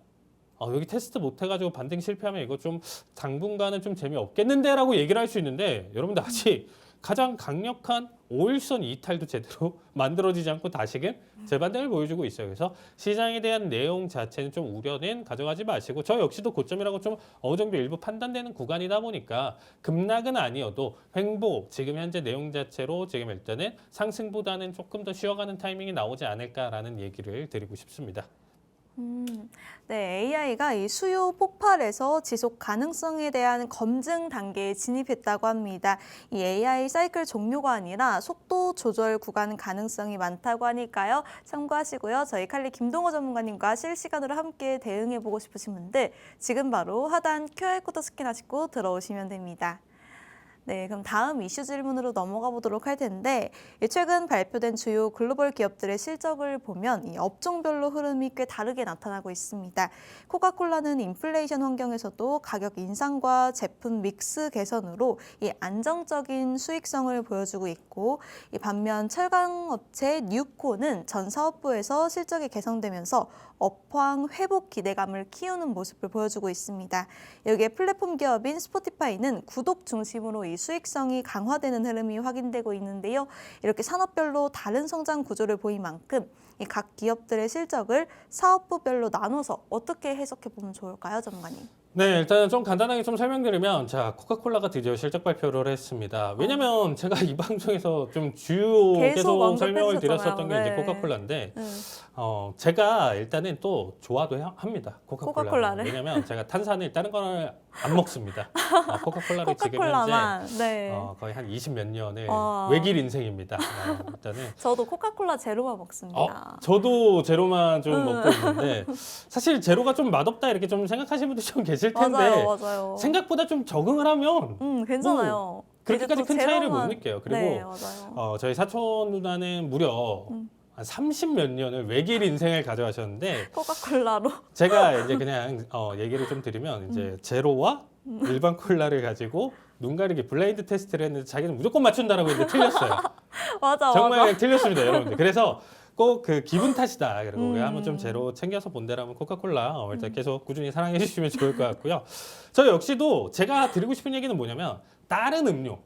여기 테스트 못 해가지고 반등 실패하면 이거 좀 당분간은 좀 재미없겠는데 라고 얘기를 할 수 있는데 여러분들 아직 가장 강력한 5일선 이탈도 제대로 만들어지지 않고 다시금 재반등을 보여주고 있어요. 그래서 시장에 대한 내용 자체는 좀 우려는 가져가지 마시고 저 역시도 고점이라고 좀 어느 정도 일부 판단되는 구간이다 보니까 급락은 아니어도 횡보 지금 현재 내용 자체로 지금 일단은 상승보다는 조금 더 쉬어가는 타이밍이 나오지 않을까라는 얘기를 드리고 싶습니다. 네, AI가 이 수요 폭발에서 지속 가능성에 대한 검증 단계에 진입했다고 합니다. 이 AI 사이클 종료가 아니라 속도 조절 구간 가능성이 많다고 하니까요. 참고하시고요. 저희 칼리 김동호 전문가님과 실시간으로 함께 대응해보고 싶으신 분들 지금 바로 하단 QR코드 스캔하시고 들어오시면 됩니다. 네, 그럼 다음 이슈 질문으로 넘어가 보도록 할 텐데 최근 발표된 주요 글로벌 기업들의 실적을 보면 이 업종별로 흐름이 꽤 다르게 나타나고 있습니다. 코카콜라는 인플레이션 환경에서도 가격 인상과 제품 믹스 개선으로 이 안정적인 수익성을 보여주고 있고 이 반면 철강 업체 뉴코는 전 사업부에서 실적이 개선되면서 업황 회복 기대감을 키우는 모습을 보여주고 있습니다. 여기에 플랫폼 기업인 스포티파이는 구독 중심으로 이 수익성이 강화되는 흐름이 확인되고 있는데요. 이렇게 산업별로 다른 성장 구조를 보인 만큼 이 각 기업들의 실적을 사업부별로 나눠서 어떻게 해석해 보면 좋을까요, 전문가님? 네, 일단 좀 간단하게 좀 설명드리면, 자, 코카콜라가 드디어 실적 발표를 했습니다. 왜냐면 제가 이 방송에서 좀 주요 계속 설명을 드렸었던 게 이제 코카콜라인데, 제가 일단은 또 좋아도 합니다. 코카콜라를. 왜냐면 제가 탄산을 다른 거는 안 먹습니다. 코카콜라를 지금 현재 거의 한 20 몇 년을 외길 인생입니다. 일단은 저도 코카콜라 제로만 먹습니다. 저도 제로만 좀 먹고 있는데 사실 제로가 좀 맛없다 이렇게 좀 생각하시는 분들 좀 계실 텐데 맞아요. 생각보다 좀 적응을 하면 괜찮아요. 뭐 그렇게까지 큰 차이를 못 느껴요. 그리고 네, 맞아요. 저희 사촌 누나는 무려 한 30 몇 년을 외길 인생을 가져가셨는데 코카콜라로 제가 이제 그냥 얘기를 좀 드리면 이제 제로와 일반 콜라를 가지고 눈 가리기 블라인드 테스트를 했는데 자기는 무조건 맞춘다라고 했는데 틀렸어요. 정말 틀렸습니다, 여러분들. 그래서 꼭 그 기분 탓이다. 그리고 우리가 한번 좀 제로 챙겨서 본다라면 코카콜라 일단 계속 꾸준히 사랑해 주시면 좋을 것 같고요. 저 역시도 제가 드리고 싶은 얘기는 뭐냐면 다른 음료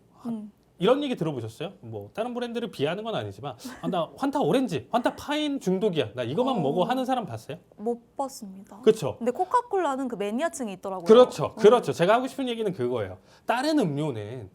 이런 얘기 들어보셨어요? 뭐 다른 브랜드를 비하하는 건 아니지만 나 환타 오렌지, 환타 파인 중독이야. 나 이것만 먹어 하는 사람 봤어요? 못 봤습니다. 그렇죠. 근데 코카콜라는 그 매니아층이 있더라고요. 그렇죠. 제가 하고 싶은 얘기는 그거예요. 다른 음료는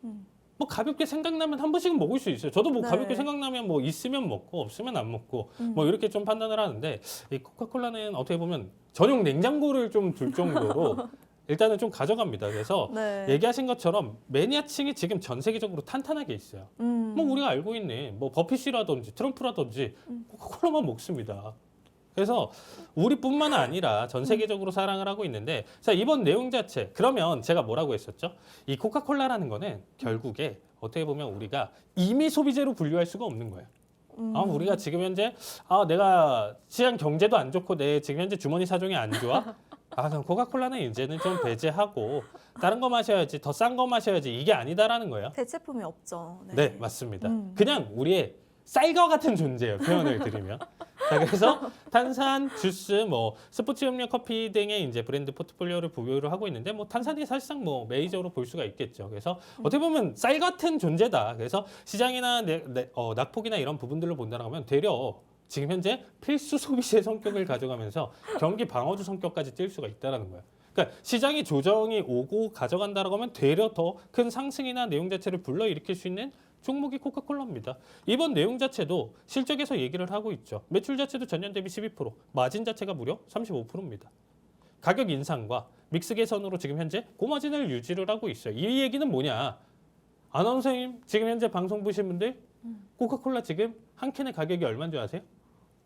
뭐 가볍게 생각나면 한 번씩은 먹을 수 있어요. 저도 뭐 가볍게 생각나면 뭐 있으면 먹고 없으면 안 먹고 뭐 이렇게 좀 판단을 하는데 이 코카콜라는 어떻게 보면 전용 냉장고를 좀 둘 정도로 일단은 좀 가져갑니다. 그래서 얘기하신 것처럼 매니아층이 지금 전 세계적으로 탄탄하게 있어요. 뭐 우리가 알고 있는 뭐 버핏이라든지 트럼프라든지 코카콜라만 먹습니다. 그래서 우리뿐만 아니라 전 세계적으로 사랑을 하고 있는데 자 이번 내용 자체 그러면 제가 뭐라고 했었죠? 이 코카콜라라는 거는 결국에 어떻게 보면 우리가 임의 소비재로 분류할 수가 없는 거예요. 우리가 지금 현재 내가 시장 경제도 안 좋고 내 지금 현재 주머니 사정이 안 좋아? 그럼 코카콜라는 이제는 좀 배제하고 다른 거 마셔야지 더 싼 거 마셔야지 이게 아니다라는 거예요. 대체품이 없죠. 네, 맞습니다. 그냥 우리의 쌀과 같은 존재예요. 표현을 드리면. 자, 그래서 탄산, 주스, 뭐 스포츠 음료, 커피 등의 이제 브랜드 포트폴리오를 보유를 하고 있는데 뭐 탄산이 사실상 뭐 메이저로 볼 수가 있겠죠. 그래서 어떻게 보면 쌀 같은 존재다. 그래서 시장이나 낙폭이나 이런 부분들로 본다고 하면 되려 지금 현재 필수 소비재의 성격을 가져가면서 경기 방어주 성격까지 띌 수가 있다라는 거예요. 그러니까 시장이 조정이 오고 가져간다라고 하면 되려 더 큰 상승이나 내용 자체를 불러일으킬 수 있는 종목이 코카콜라입니다. 이번 내용 자체도 실적에서 얘기를 하고 있죠. 매출 자체도 전년 대비 12%, 마진 자체가 무려 35%입니다. 가격 인상과 믹스 개선으로 지금 현재 고마진을 유지를 하고 있어요. 이 얘기는 뭐냐? 아나운서님 지금 현재 방송 보신 분들 코카콜라 지금 한 캔의 가격이 얼마인 줄 아세요?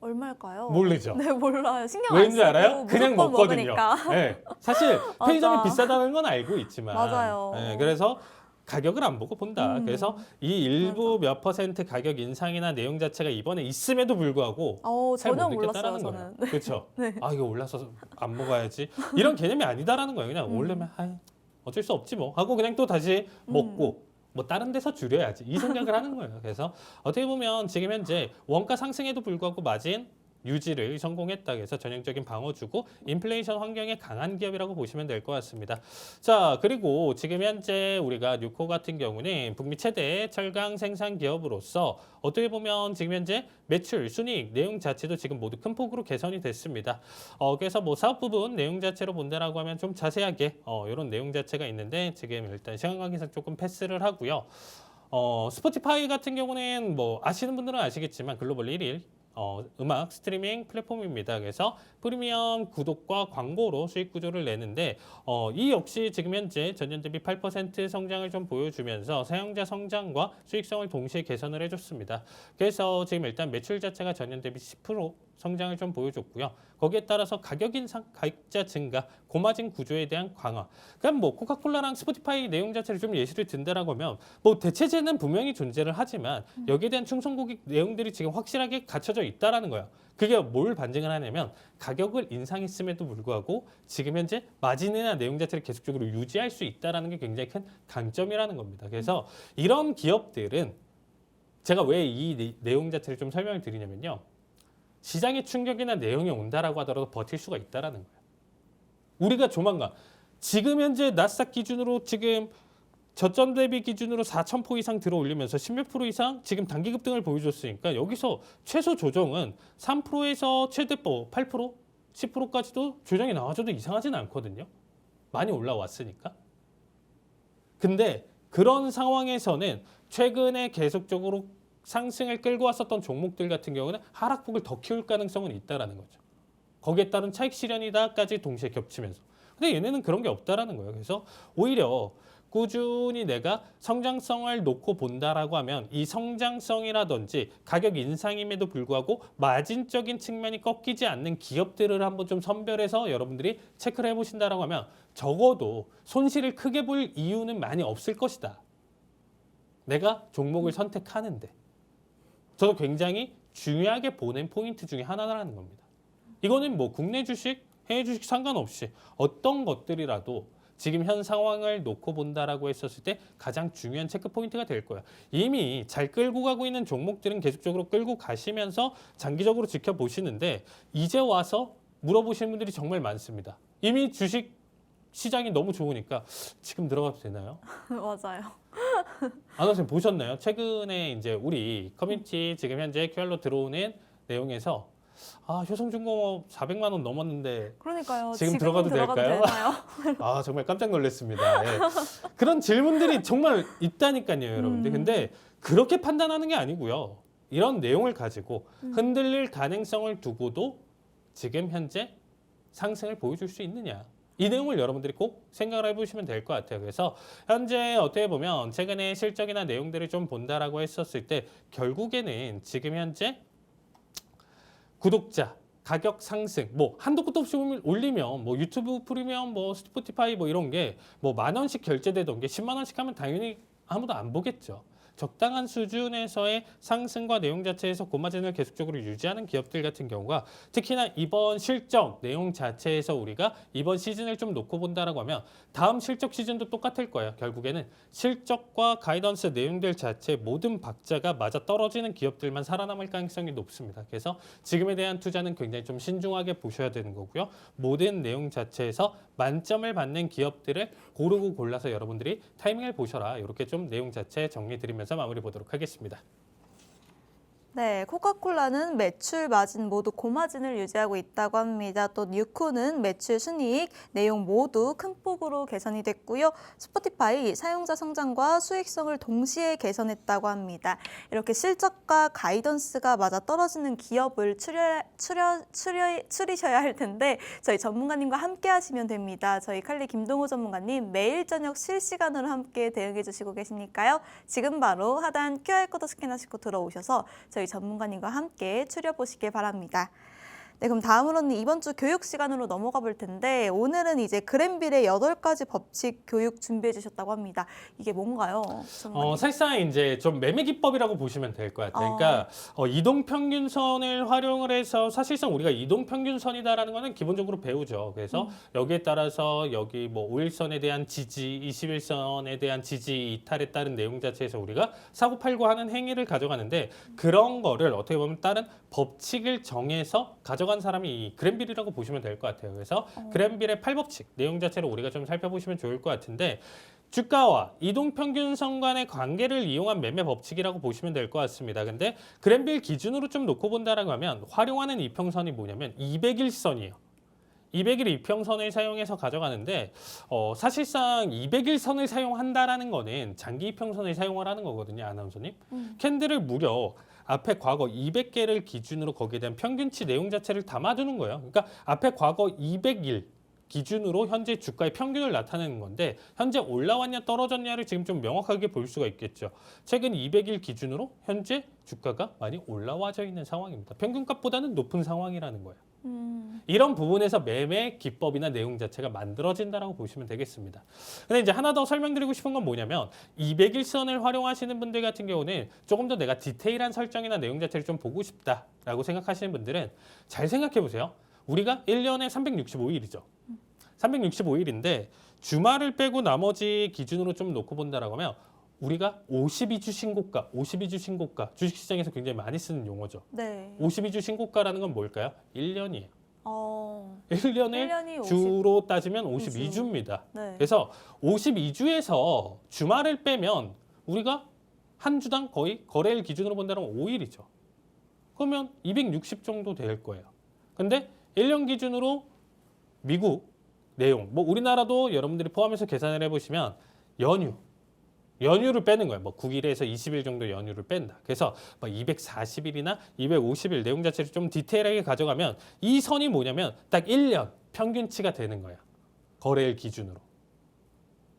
얼마일까요? 모르죠. 네, 몰라요. 신경 안 왠지 쓰고 알아요? 그냥 먹거든요. 먹으니까. 네, 사실 편의점이 비싸다는 건 알고 있지만 맞아요. 네, 그래서 가격을 안 보고 본다. 그래서 이 일부 몇 퍼센트 가격 인상이나 내용 자체가 이번에 있음에도 불구하고 잘 전혀 못 몰랐어요, 느꼈다는 거예요. 저는. 그렇죠. 네. 이거 올라서 안 먹어야지. 이런 개념이 아니다라는 거예요. 그냥 오르면 어쩔 수 없지 뭐 하고 그냥 또 다시 먹고 뭐 다른 데서 줄여야지 이 생각을 하는 거예요. 그래서 어떻게 보면 지금 현재 원가 상승에도 불구하고 마진 유지를 성공했다. 그래서 전형적인 방어주고 인플레이션 환경에 강한 기업이라고 보시면 될 것 같습니다. 자, 그리고 지금 현재 우리가 뉴코 같은 경우는 북미 최대 철강 생산 기업으로서 어떻게 보면 지금 현재 매출, 순이익, 내용 자체도 지금 모두 큰 폭으로 개선이 됐습니다. 그래서 뭐 사업 부분 내용 자체로 본다라고 하면 좀 자세하게 이런 내용 자체가 있는데 지금 일단 시간 관계상 조금 패스를 하고요. 스포티파이 같은 경우는 뭐 아시는 분들은 아시겠지만 글로벌 1일 음악 스트리밍 플랫폼입니다. 그래서 프리미엄 구독과 광고로 수익 구조를 내는데 이 역시 지금 현재 전년 대비 8% 성장을 좀 보여주면서 사용자 성장과 수익성을 동시에 개선을 해줬습니다. 그래서 지금 일단 매출 자체가 전년 대비 10% 성장을 좀 보여줬고요. 거기에 따라서 가격 인상, 가입자 증가, 고마진 구조에 대한 강화. 그럼 뭐 코카콜라랑 스포티파이 내용 자체를 좀 예시를 든다라고 하면 뭐 대체제는 분명히 존재를 하지만 여기에 대한 충성 고객 내용들이 지금 확실하게 갖춰져 있다라는 거예요. 그게 뭘 반증을 하냐면 가격을 인상했음에도 불구하고 지금 현재 마진이나 내용 자체를 계속적으로 유지할 수 있다라는 게 굉장히 큰 강점이라는 겁니다. 그래서 이런 기업들은 제가 왜 이 내용 자체를 좀 설명을 드리냐면요. 시장의 충격이나 내용이 온다라고 하더라도 버틸 수가 있다라는 거예요. 우리가 조만간 지금 현재 나스닥 기준으로 지금 저점 대비 기준으로 4,000포 이상 들어올리면서 10몇 프로 이상 지금 단기 급등을 보여줬으니까 여기서 최소 조정은 3%에서 최대 8%, 10%까지도 조정이 나와줘도 이상하지는 않거든요. 많이 올라왔으니까. 근데 그런 상황에서는 최근에 계속적으로 상승을 끌고 왔었던 종목들 같은 경우는 하락폭을 더 키울 가능성은 있다라는 거죠. 거기에 따른 차익 실현이다까지 동시에 겹치면서. 근데 얘네는 그런 게 없다라는 거예요. 그래서 오히려 꾸준히 내가 성장성을 놓고 본다라고 하면 이 성장성이라든지 가격 인상임에도 불구하고 마진적인 측면이 꺾이지 않는 기업들을 한번 좀 선별해서 여러분들이 체크를 해보신다라고 하면 적어도 손실을 크게 볼 이유는 많이 없을 것이다. 내가 종목을 선택하는데. 저도 굉장히 중요하게 보는 포인트 중에 하나라는 겁니다. 이거는 뭐 국내 주식, 해외 주식 상관없이 어떤 것들이라도 지금 현 상황을 놓고 본다라고 했었을 때 가장 중요한 체크 포인트가 될 거예요. 이미 잘 끌고 가고 있는 종목들은 계속적으로 끌고 가시면서 장기적으로 지켜보시는데 이제 와서 물어보시는 분들이 정말 많습니다. 이미 주식 시장이 너무 좋으니까 지금 들어가도 되나요? 맞아요. 선생님 보셨나요? 최근에 이제 우리 커뮤니티 지금 현재 QR로 들어오는 내용에서 효성중공업 400만 원 넘었는데 그러니까요. 지금 들어가도 될까요? 되나요? 정말 깜짝 놀랐습니다. 예. 그런 질문들이 정말 있다니까요, 여러분들. 근데 그렇게 판단하는 게 아니고요. 이런 내용을 가지고 흔들릴 가능성을 두고도 지금 현재 상승을 보여줄 수 있느냐. 이 내용을 여러분들이 꼭 생각을 해보시면 될 것 같아요. 그래서 현재 어떻게 보면 최근에 실적이나 내용들을 좀 본다라고 했었을 때 결국에는 지금 현재 구독자, 가격 상승, 뭐 한도 끝도 없이 올리면 뭐 유튜브 프리미엄, 뭐 스포티파이 뭐 이런 게 뭐 10,000원씩 결제되던 게 10만 원씩 하면 당연히 아무도 안 보겠죠. 적당한 수준에서의 상승과 내용 자체에서 고마진을 계속적으로 유지하는 기업들 같은 경우가 특히나 이번 실적 내용 자체에서 우리가 이번 시즌을 좀 놓고 본다라고 하면 다음 실적 시즌도 똑같을 거예요. 결국에는 실적과 가이던스 내용들 자체 모든 박자가 맞아 떨어지는 기업들만 살아남을 가능성이 높습니다. 그래서 지금에 대한 투자는 굉장히 좀 신중하게 보셔야 되는 거고요. 모든 내용 자체에서 만점을 받는 기업들을 고르고 골라서 여러분들이 타이밍을 보셔라. 이렇게 좀 내용 자체 정리드리면서 마무리 보도록 하겠습니다. 네, 코카콜라는 매출 마진 모두 고마진을 유지하고 있다고 합니다. 또 뉴코는 매출 순이익 내용 모두 큰 폭으로 개선이 됐고요. 스포티파이 사용자 성장과 수익성을 동시에 개선했다고 합니다. 이렇게 실적과 가이던스가 맞아 떨어지는 기업을 추리셔야 할 텐데 저희 전문가님과 함께 하시면 됩니다. 저희 칼리 김동호 전문가님 매일 저녁 실시간으로 함께 대응해 주시고 계시니까요. 지금 바로 하단 QR코드 스캔하시고 들어오셔서 저희 전문가님과 함께 추려보시길 바랍니다. 네, 그럼 다음으로는 이번 주 교육 시간으로 넘어가 볼 텐데 오늘은 이제 그랜빌의 8가지 법칙 교육 준비해 주셨다고 합니다. 이게 뭔가요? 사실상 이제 좀 매매 기법이라고 보시면 될 것 같아요. 그러니까 이동평균선을 활용을 해서 사실상 우리가 이동평균선이다라는 거는 기본적으로 배우죠. 그래서 여기에 따라서 여기 뭐 5일선에 대한 지지, 21선에 대한 지지 이탈에 따른 내용 자체에서 우리가 사고 팔고 하는 행위를 가져가는데 그런 거를 어떻게 보면 다른 법칙을 정해서 가져간 사람이 이 그랜빌이라고 보시면 될 것 같아요. 그래서 그랜빌의 8법칙 내용 자체를 우리가 좀 살펴보시면 좋을 것 같은데 주가와 이동평균선 간의 관계를 이용한 매매 법칙이라고 보시면 될 것 같습니다. 근데 그랜빌 기준으로 좀 놓고 본다라고 하면 활용하는 이평선이 뭐냐면 200일선이에요. 200일 이평선을 사용해서 가져가는데 사실상 200일선을 사용한다라는 거는 장기 이평선을 사용하라는 거거든요. 아나운서님. 캔들을 무려 앞에 과거 200개를 기준으로 거기에 대한 평균치 내용 자체를 담아두는 거예요. 그러니까 앞에 과거 200일 기준으로 현재 주가의 평균을 나타내는 건데 현재 올라왔냐 떨어졌냐를 지금 좀 명확하게 볼 수가 있겠죠. 최근 200일 기준으로 현재 주가가 많이 올라와져 있는 상황입니다. 평균값보다는 높은 상황이라는 거예요. 이런 부분에서 매매 기법이나 내용 자체가 만들어진다라고 보시면 되겠습니다. 근데 이제 하나 더 설명드리고 싶은 건 뭐냐면 200일선을 활용하시는 분들 같은 경우는 조금 더 내가 디테일한 설정이나 내용 자체를 좀 보고 싶다라고 생각하시는 분들은 잘 생각해 보세요. 우리가 1년에 365일이죠. 365일인데 주말을 빼고 나머지 기준으로 좀 놓고 본다라고 하면 우리가 52주 신고가, 52주 신고가 주식시장에서 굉장히 많이 쓰는 용어죠. 네. 52주 신고가라는 건 뭘까요? 1년이에요. 1년을 1년이 주로 따지면 52주입니다. 네. 그래서 52주에서 주말을 빼면 우리가 한 주당 거의 거래일 기준으로 본다면 5일이죠. 그러면 260 정도 될 거예요. 근데 1년 기준으로 미국 내용, 뭐 우리나라도 여러분들이 포함해서 계산을 해보시면 연휴를 빼는 거예요. 뭐 9일에서 20일 정도 연휴를 뺀다. 그래서 뭐 240일이나 250일 내용 자체를 좀 디테일하게 가져가면 이 선이 뭐냐면 딱 1년 평균치가 되는 거예요. 거래일 기준으로.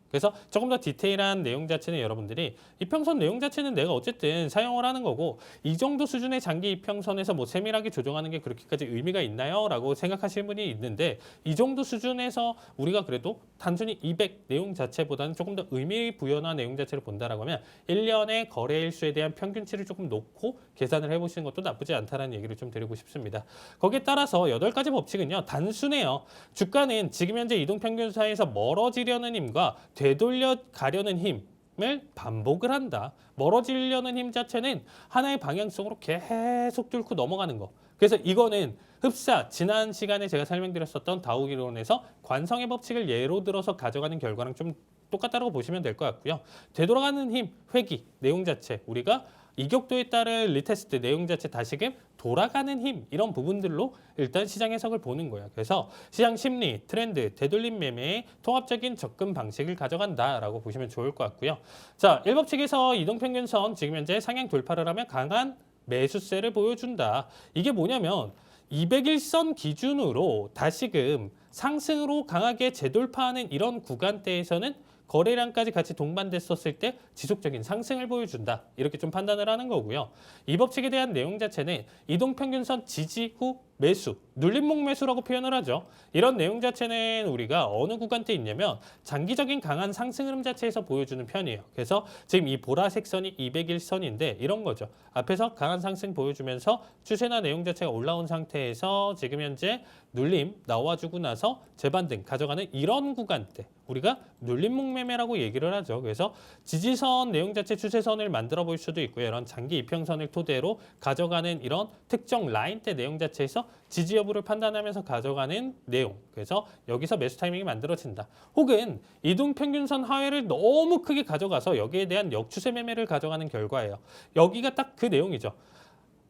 그래서 조금 더 디테일한 내용 자체는 여러분들이 이평선 내용 자체는 내가 어쨌든 사용을 하는 거고 이 정도 수준의 장기 이평선에서 뭐 세밀하게 조정하는 게 그렇게까지 의미가 있나요? 라고 생각하시는 분이 있는데 이 정도 수준에서 우리가 그래도 단순히 200 내용 자체보다는 조금 더 의미 부여나 내용 자체를 본다라고 하면 1년의 거래일 수에 대한 평균치를 조금 놓고 계산을 해보시는 것도 나쁘지 않다는 얘기를 좀 드리고 싶습니다. 거기에 따라서 8가지 법칙은요. 단순해요. 주가는 지금 현재 이동평균사에서 멀어지려는 힘과 되돌려 가려는 힘을 반복을 한다. 멀어지려는 힘 자체는 하나의 방향성으로 계속 뚫고 넘어가는 거. 그래서 이거는 흡사, 지난 시간에 제가 설명드렸었던 다우기론에서 관성의 법칙을 예로 들어서 가져가는 결과랑 좀 똑같다고 보시면 될 것 같고요. 되돌아가는 힘, 회귀, 내용 자체, 우리가 이격도에 따른 리테스트 내용 자체 다시금 돌아가는 힘 이런 부분들로 일단 시장 해석을 보는 거예요. 그래서 시장 심리, 트렌드, 되돌림 매매의 통합적인 접근 방식을 가져간다라고 보시면 좋을 것 같고요. 자, 1법칙에서 이동평균선 지금 현재 상향 돌파를 하면 강한 매수세를 보여준다. 이게 뭐냐면 200일선 기준으로 다시금 상승으로 강하게 재돌파하는 이런 구간대에서는 거래량까지 같이 동반됐었을 때 지속적인 상승을 보여준다. 이렇게 좀 판단을 하는 거고요. 이 법칙에 대한 내용 자체는 이동평균선 지지 후 매수, 눌림목 매수라고 표현을 하죠. 이런 내용 자체는 우리가 어느 구간대에 있냐면 장기적인 강한 상승 흐름 자체에서 보여주는 편이에요. 그래서 지금 이 보라색 선이 200일 선인데 이런 거죠. 앞에서 강한 상승 보여주면서 추세나 내용 자체가 올라온 상태에서 지금 현재 눌림 나와주고 나서 재반등 가져가는 이런 구간대 우리가 눌림목 매매라고 얘기를 하죠. 그래서 지지선 내용 자체 추세선을 만들어 볼 수도 있고요. 이런 장기 이평선을 토대로 가져가는 이런 특정 라인대 내용 자체에서 지지 여부를 판단하면서 가져가는 내용. 그래서 여기서 매수 타이밍이 만들어진다. 혹은 이동평균선 하회를 너무 크게 가져가서 여기에 대한 역추세 매매를 가져가는 결과예요. 여기가 딱 그 내용이죠.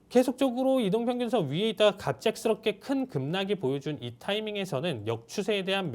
계속적으로 이동평균선 위에 있다가 갑작스럽게 큰 급락이 보여준 이 타이밍에서는 역추세에 대한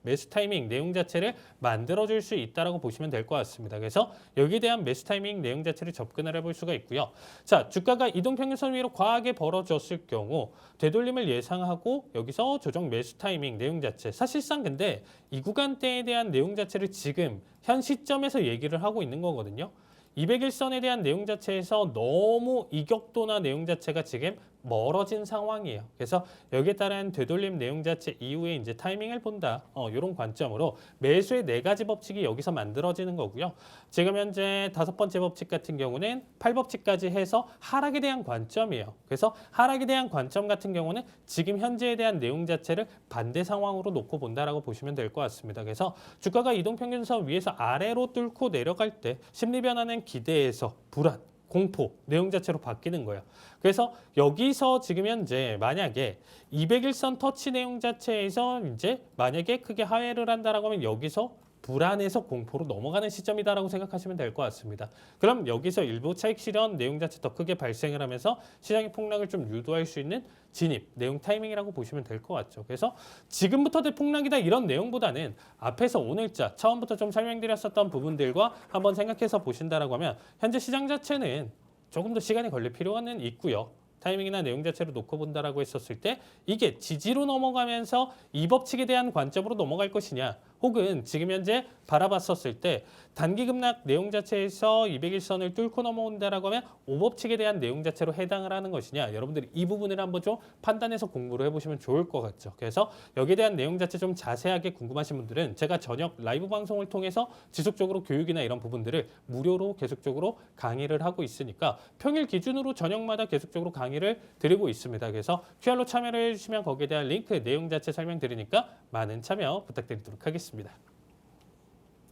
매수 타이밍 내용 자체를 만들어줄 수 있다고 보시면 될 것 같습니다. 그래서 여기에 대한 매수 타이밍 내용 자체를 접근을 해볼 수가 있고요. 자, 주가가 이동평균선 위로 과하게 벌어졌을 경우 되돌림을 예상하고 여기서 조정 매수 타이밍 내용 자체 사실상 근데 이 구간대에 대한 내용 자체를 지금 현 시점에서 얘기를 하고 있는 거거든요. 200일선에 대한 내용 자체에서 너무 이격도나 내용 자체가 지금 멀어진 상황이에요. 그래서 여기에 따른 되돌림 내용 자체 이후에 이제 타이밍을 본다. 이런 관점으로 매수의 4가지 법칙이 여기서 만들어지는 거고요. 지금 현재 5번째 법칙 같은 경우는 8법칙까지 해서 하락에 대한 관점이에요. 그래서 하락에 대한 관점 같은 경우는 지금 현재에 대한 내용 자체를 반대 상황으로 놓고 본다라고 보시면 될 것 같습니다. 그래서 주가가 이동평균선 위에서 아래로 뚫고 내려갈 때 심리 변화는 기대에서 불안, 공포 내용 자체로 바뀌는 거예요. 그래서 여기서 지금 현재 만약에 200일선 터치 내용 자체에서 이제 만약에 크게 하회를 한다라고 하면 여기서 불안에서 공포로 넘어가는 시점이다라고 생각하시면 될 것 같습니다. 그럼 여기서 일부 차익 실현 내용 자체 더 크게 발생을 하면서 시장의 폭락을 좀 유도할 수 있는 진입 내용 타이밍이라고 보시면 될 것 같죠. 그래서 지금부터 대폭락이다 이런 내용보다는 앞에서 오늘자 처음부터 좀 설명드렸었던 부분들과 한번 생각해서 보신다라고 하면 현재 시장 자체는 조금 더 시간이 걸릴 필요는 있고요. 타이밍이나 내용 자체를 놓고 본다라고 했었을 때 이게 지지로 넘어가면서 이 법칙에 대한 관점으로 넘어갈 것이냐, 혹은 지금 현재 바라봤었을 때 단기 급락 내용 자체에서 200일선을 뚫고 넘어온다라고 하면 5법칙에 대한 내용 자체로 해당을 하는 것이냐, 여러분들이 이 부분을 한번 좀 판단해서 공부를 해보시면 좋을 것 같죠. 그래서 여기에 대한 내용 자체 좀 자세하게 궁금하신 분들은 제가 저녁 라이브 방송을 통해서 지속적으로 교육이나 이런 부분들을 무료로 계속적으로 강의를 하고 있으니까 평일 기준으로 저녁마다 계속적으로 강의를 드리고 있습니다. 그래서 QR로 참여를 해주시면 거기에 대한 링크 내용 자체 설명드리니까 많은 참여 부탁드리도록 하겠습니다.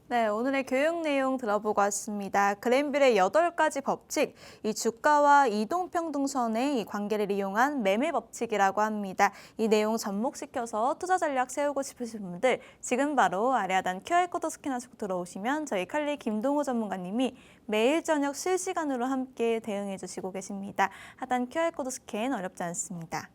네, 오늘의 교육 내용 들어보고 왔습니다. 그랜빌의 8가지 법칙, 이 주가와 이동평등선의 이 관계를 이용한 매매 법칙이라고 합니다. 이 내용 접목시켜서 투자 전략 세우고 싶으신 분들 지금 바로 아래 하단 QR코드 스캔하시고 들어오시면 저희 칼리 김동호 전문가님이 매일 저녁 실시간으로 함께 대응해 주시고 계십니다. 하단 QR코드 스캔 어렵지 않습니다.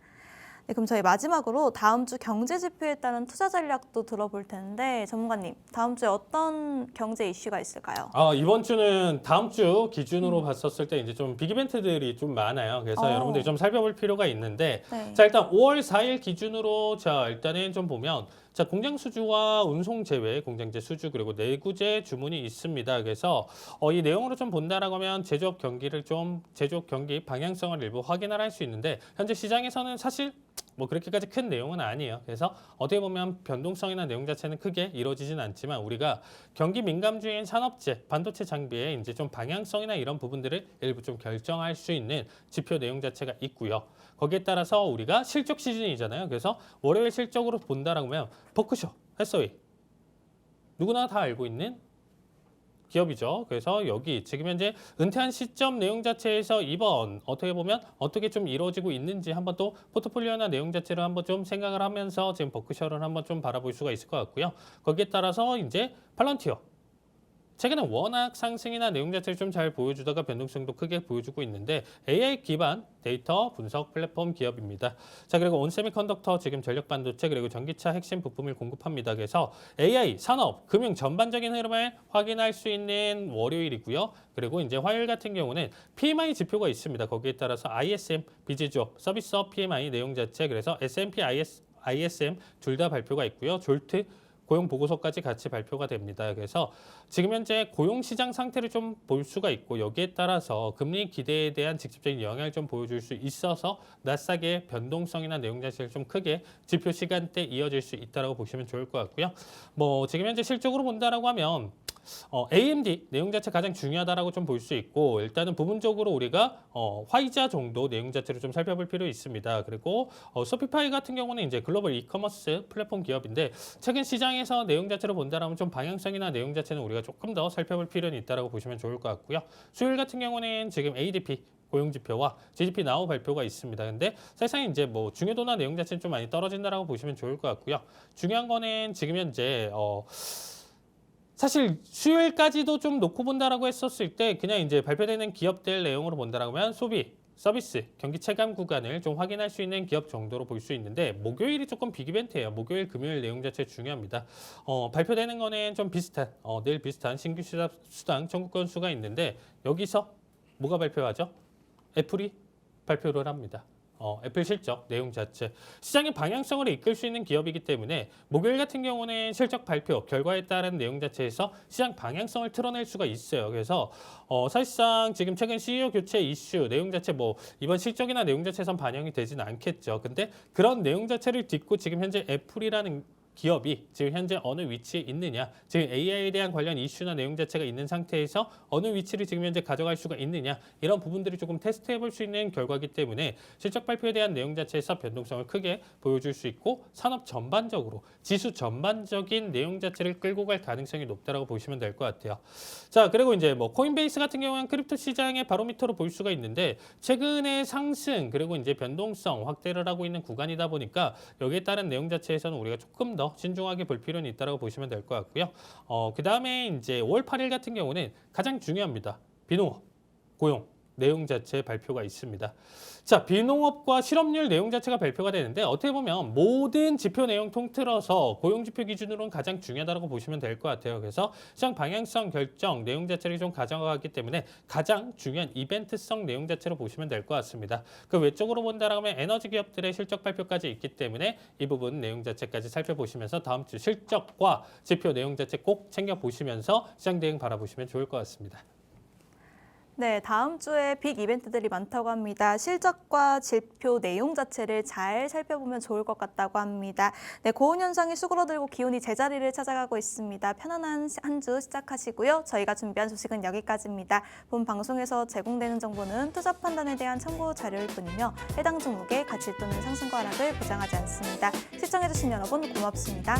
네, 그럼 저희 마지막으로 다음 주 경제 지표에 따른 투자 전략도 들어볼 텐데 전문가님, 다음 주에 어떤 경제 이슈가 있을까요? 이번 주는 다음 주 기준으로 봤었을 때 이제 좀 빅 이벤트들이 좀 많아요. 그래서 여러분들이 좀 살펴볼 필요가 있는데, 네. 자, 일단 5월 4일 기준으로 자, 일단은 좀 보면 자, 공장 수주와 운송 제외, 공장제 수주 그리고 내구재 주문이 있습니다. 그래서 이 내용으로 좀 본다라고 하면 제조업 경기 방향성을 일부 확인을 할 수 있는데, 현재 시장에서는 사실 뭐 그렇게까지 큰 내용은 아니에요. 그래서 어떻게 보면 변동성이나 내용 자체는 크게 이루어지진 않지만 우리가 경기 민감주인 산업재, 반도체 장비에 이제 좀 방향성이나 이런 부분들을 일부 좀 결정할 수 있는 지표 내용 자체가 있고요. 거기에 따라서 우리가 실적 시즌이잖아요. 그래서 월요일 실적으로 본다라고 하면 버크셔, 해서웨이 누구나 다 알고 있는 기업이죠. 그래서 여기 지금 현재 은퇴한 시점 내용 자체에서 이번 어떻게 보면 어떻게 좀 이루어지고 있는지 한번 또 포트폴리오나 내용 자체를 한번 좀 생각을 하면서 지금 버크셔를 한번 좀 바라볼 수가 있을 것 같고요. 거기에 따라서 이제 팔런티어 최근에 워낙 상승이나 내용 자체를 좀 잘 보여주다가 변동성도 크게 보여주고 있는데 AI 기반 데이터 분석 플랫폼 기업입니다. 자, 그리고 온세미컨덕터 지금 전력 반도체 그리고 전기차 핵심 부품을 공급합니다. 그래서 AI, 산업, 금융 전반적인 흐름을 확인할 수 있는 월요일이고요. 그리고 이제 화요일 같은 경우는 PMI 지표가 있습니다. 거기에 따라서 ISM, 비제조업, 서비스업 PMI 내용 자체 그래서 S&P, ISM 둘 다 발표가 있고요. 졸트 고용 보고서까지 같이 발표가 됩니다. 그래서 지금 현재 고용 시장 상태를 좀 볼 수가 있고 여기에 따라서 금리 기대에 대한 직접적인 영향을 좀 보여줄 수 있어서 나스닥의 변동성이나 내용 자체를 좀 크게 지표 시간대 이어질 수 있다고 보시면 좋을 것 같고요. 뭐 지금 현재 실적으로 본다라고 하면 AMD 내용 자체 가장 중요하다라고 좀 볼 수 있고 일단은 부분적으로 우리가 화이자 정도 내용 자체를 좀 살펴볼 필요 있습니다. 그리고 소피파이 같은 경우는 이제 글로벌 이커머스 플랫폼 기업인데 최근 시장에서 내용 자체를 본다라면 좀 방향성이나 내용 자체는 우리가 조금 더 살펴볼 필요는 있다라고 보시면 좋을 것 같고요. 수요일 같은 경우는 지금 ADP 고용지표와 GDP 나우 발표가 있습니다. 근데 사실상 이제 뭐 중요도나 내용 자체는 좀 많이 떨어진다라고 보시면 좋을 것 같고요. 중요한 거는 지금 현재 사실 수요일까지도 좀 놓고 본다라고 했었을 때 그냥 이제 발표되는 기업들 내용으로 본다라고 하면 소비, 서비스, 경기 체감 구간을 좀 확인할 수 있는 기업 정도로 볼 수 있는데 목요일이 조금 빅 이벤트예요. 목요일, 금요일 내용 자체 중요합니다. 발표되는 거는 좀 비슷한, 늘 비슷한 신규 수당 청구 건수가 있는데 여기서 뭐가 발표하죠? 애플이 발표를 합니다. 애플 실적 내용 자체 시장의 방향성을 이끌 수 있는 기업이기 때문에 목요일 같은 경우는 실적 발표 결과에 따른 내용 자체에서 시장 방향성을 틀어낼 수가 있어요. 그래서 사실상 지금 최근 CEO 교체 이슈 내용 자체 뭐 이번 실적이나 내용 자체에선 반영이 되지는 않겠죠. 근데 그런 내용 자체를 딛고 지금 현재 애플이라는 기업이 지금 현재 어느 위치에 있느냐, 지금 AI에 대한 관련 이슈나 내용 자체가 있는 상태에서 어느 위치를 지금 현재 가져갈 수가 있느냐 이런 부분들이 조금 테스트해 볼 수 있는 결과이기 때문에 실적 발표에 대한 내용 자체에서 변동성을 크게 보여줄 수 있고 산업 전반적으로 지수 전반적인 내용 자체를 끌고 갈 가능성이 높다라고 보시면 될 것 같아요. 자, 그리고 이제 뭐 코인베이스 같은 경우는 크립토 시장의 바로미터로 볼 수가 있는데 최근의 상승 그리고 이제 변동성 확대를 하고 있는 구간이다 보니까 여기에 따른 내용 자체에서는 우리가 조금 더 신중하게 볼 필요는 있다고 보시면 될 것 같고요. 그 다음에 이제 5월 8일 같은 경우는 가장 중요합니다. 비농업, 고용, 내용 자체 발표가 있습니다. 자, 비농업과 실업률 내용 자체가 발표가 되는데 어떻게 보면 모든 지표 내용 통틀어서 고용지표 기준으로는 가장 중요하다고 보시면 될 것 같아요. 그래서 시장 방향성 결정 내용 자체를 좀 가져가기 때문에 가장 중요한 이벤트성 내용 자체로 보시면 될 것 같습니다. 그 외적으로 본다라면 에너지 기업들의 실적 발표까지 있기 때문에 이 부분 내용 자체까지 살펴보시면서 다음 주 실적과 지표 내용 자체 꼭 챙겨보시면서 시장 대응 바라보시면 좋을 것 같습니다. 네, 다음 주에 빅 이벤트들이 많다고 합니다. 실적과 지표 내용 자체를 잘 살펴보면 좋을 것 같다고 합니다. 네, 고온 현상이 수그러들고 기온이 제자리를 찾아가고 있습니다. 편안한 한 주 시작하시고요. 저희가 준비한 소식은 여기까지입니다. 본 방송에서 제공되는 정보는 투자 판단에 대한 참고 자료일 뿐이며 해당 종목의 가치 또는 상승과 하락을 보장하지 않습니다. 시청해주신 여러분 고맙습니다.